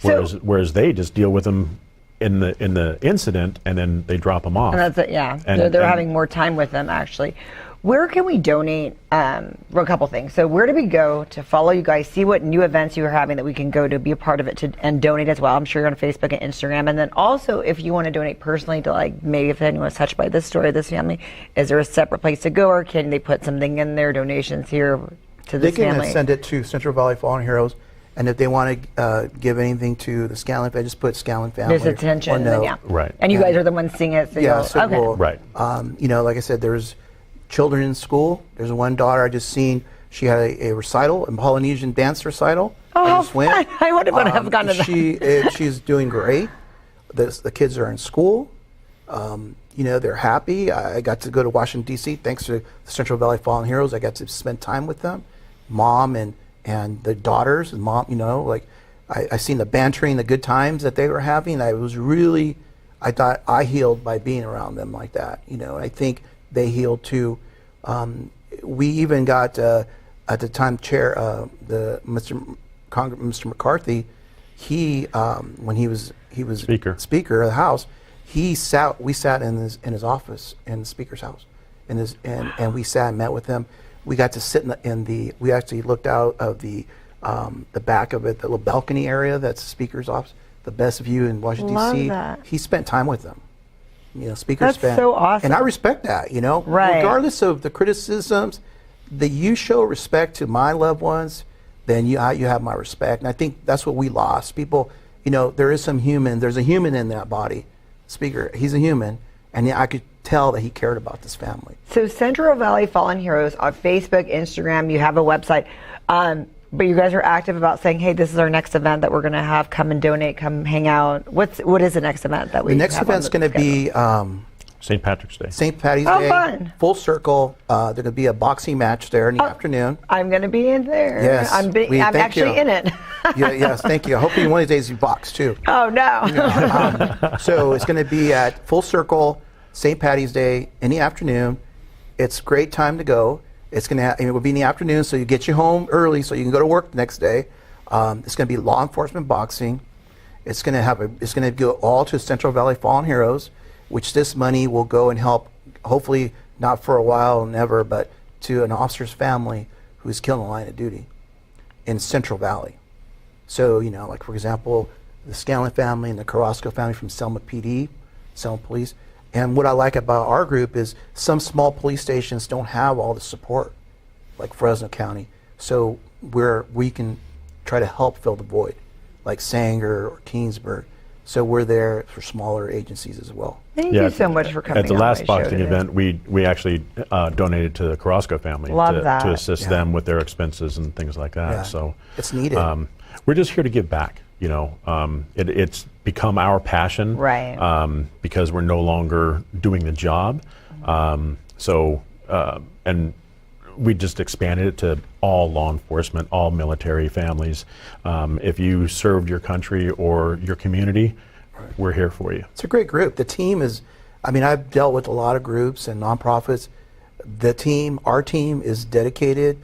Whereas they just deal with them in the incident, and then they drop them off. And that's it, yeah. And they're having more time with them, actually. Where can we donate? A couple things. So where do we go to follow you guys, see what new events you are having that we can go to be a part of it and donate as well? I'm sure you're on Facebook and Instagram. And then also, if you want to donate personally to, like, maybe if anyone's touched by this story, this family, is there a separate place to go, or can they put something in their donations here to this family? They can send it to Central Valley Fallen Heroes. And if they want to give anything to the Scanlon family, just put Scanlon family. There's attention. No. Yeah. Right. And you guys are the ones seeing it. So yeah. So okay. we'll, right. Like I said, there's children in school. There's one daughter I just seen. She had a recital, a Polynesian dance recital. Oh, I just went. I would have gone to that. She's doing great. The kids are in school. They're happy. I got to go to Washington, D.C. thanks to the Central Valley Fallen Heroes. I got to spend time with them, mom and the daughters and mom. I seen the bantering, the good times that they were having. I thought I healed by being around them like that. I think they healed too. We even got at the time chair, Mr. McCarthy. He when he was speaker of the House. We sat in his office in the Speaker's house, and we sat and met with him. We got to sit we actually looked out of the back of it, the little balcony area that's the Speaker's office, the best view in Washington, D.C. That. He spent time with them. Speaker That's spent. so awesome. And I respect that, Right. Regardless of the criticisms, that you show respect to my loved ones, then you have my respect. And I think that's what we lost. People, there's a human in that body. Speaker, he's a human, and I could tell that he cared about this family. So Central Valley Fallen Heroes on Facebook, Instagram, you have a website. But you guys are active about saying, hey, this is our next event that we're going to have. Come and donate. Come hang out. What is the next event that we have? The next event's going to be St. Patrick's Day. St. Patty's Day. Fun. Full circle. There's going to be a boxing match there in the afternoon. I'm going to be in there. Yes. I'm actually in it. Yes, thank you. Hopefully one of these days you box too. Oh, no. So it's going to be at Full Circle, St. Patty's Day in the afternoon. It's a great time to go. It will be in the afternoon, so you get you home early so you can go to work the next day. It's going to be law enforcement boxing. It's going to go all to Central Valley Fallen Heroes, which this money will go and help, hopefully not for a while, never, but to an officer's family who's killed in the line of duty in Central Valley. So, like for example, the Scanlon family and the Carrasco family from Selma PD, Selma Police. And what I like about our group is some small police stations don't have all the support, like Fresno County. So we can try to help fill the void, like Sanger or Keensburg. So we're there for smaller agencies as well. Thank you so much for coming. At the on last my boxing show event, we actually donated to the Carrasco family to assist them with their expenses and things like that. Yeah. So it's needed. We're just here to give back. It's become our passion, right? Because we're no longer doing the job. And we just expanded it to all law enforcement, all military families. If you served your country or your community, we're here for you. It's a great group. The team is, I've dealt with a lot of groups and nonprofits. Our team is dedicated.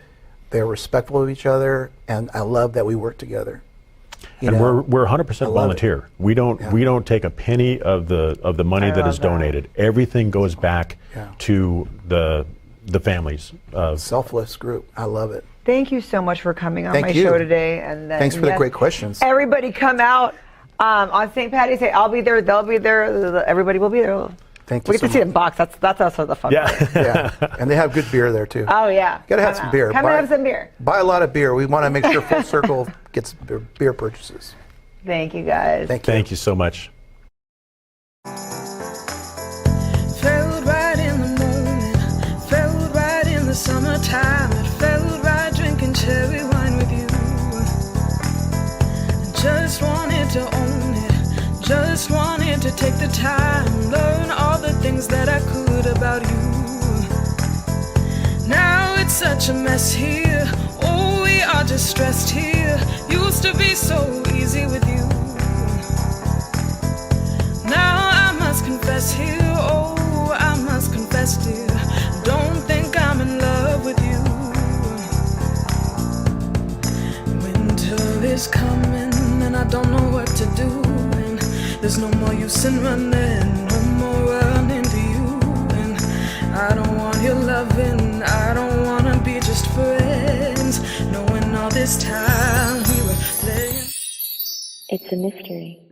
They're respectful of each other, and I love that we work together. And we're 100% volunteer. We don't take a penny of the money that is donated. Everything goes back to the families. Selfless group. I love it. Thank you so much for coming on my show today. And then, thanks for the great questions. Everybody come out on St. Patty's Day. I'll be there. They'll be there. Everybody will be there. Thank you. We get to see them box. That's also the fun part. Yeah. And they have good beer there too. Oh yeah. Gotta have some beer. Come and have some beer. Buy a lot of beer. We want to make sure Full Circle gets beer purchases. Thank you guys. Thank you so much. Felt right in the moment, felt right in the summertime. It felt right drinking cherry wine with you. I just wanted to own it, just wanted to take the time, learn all the things that I could about you. Now it's such a mess here, oh we are just stressed here. Used to be so easy with you. Now I must confess here, oh I must confess dear, don't think I'm in love with you. Winter is coming and I don't know what to do, and There's no more use in running, no more running to you. And I don't want your loving, I don't wanna be just friends, knowing all this time we were playing. It's a mystery.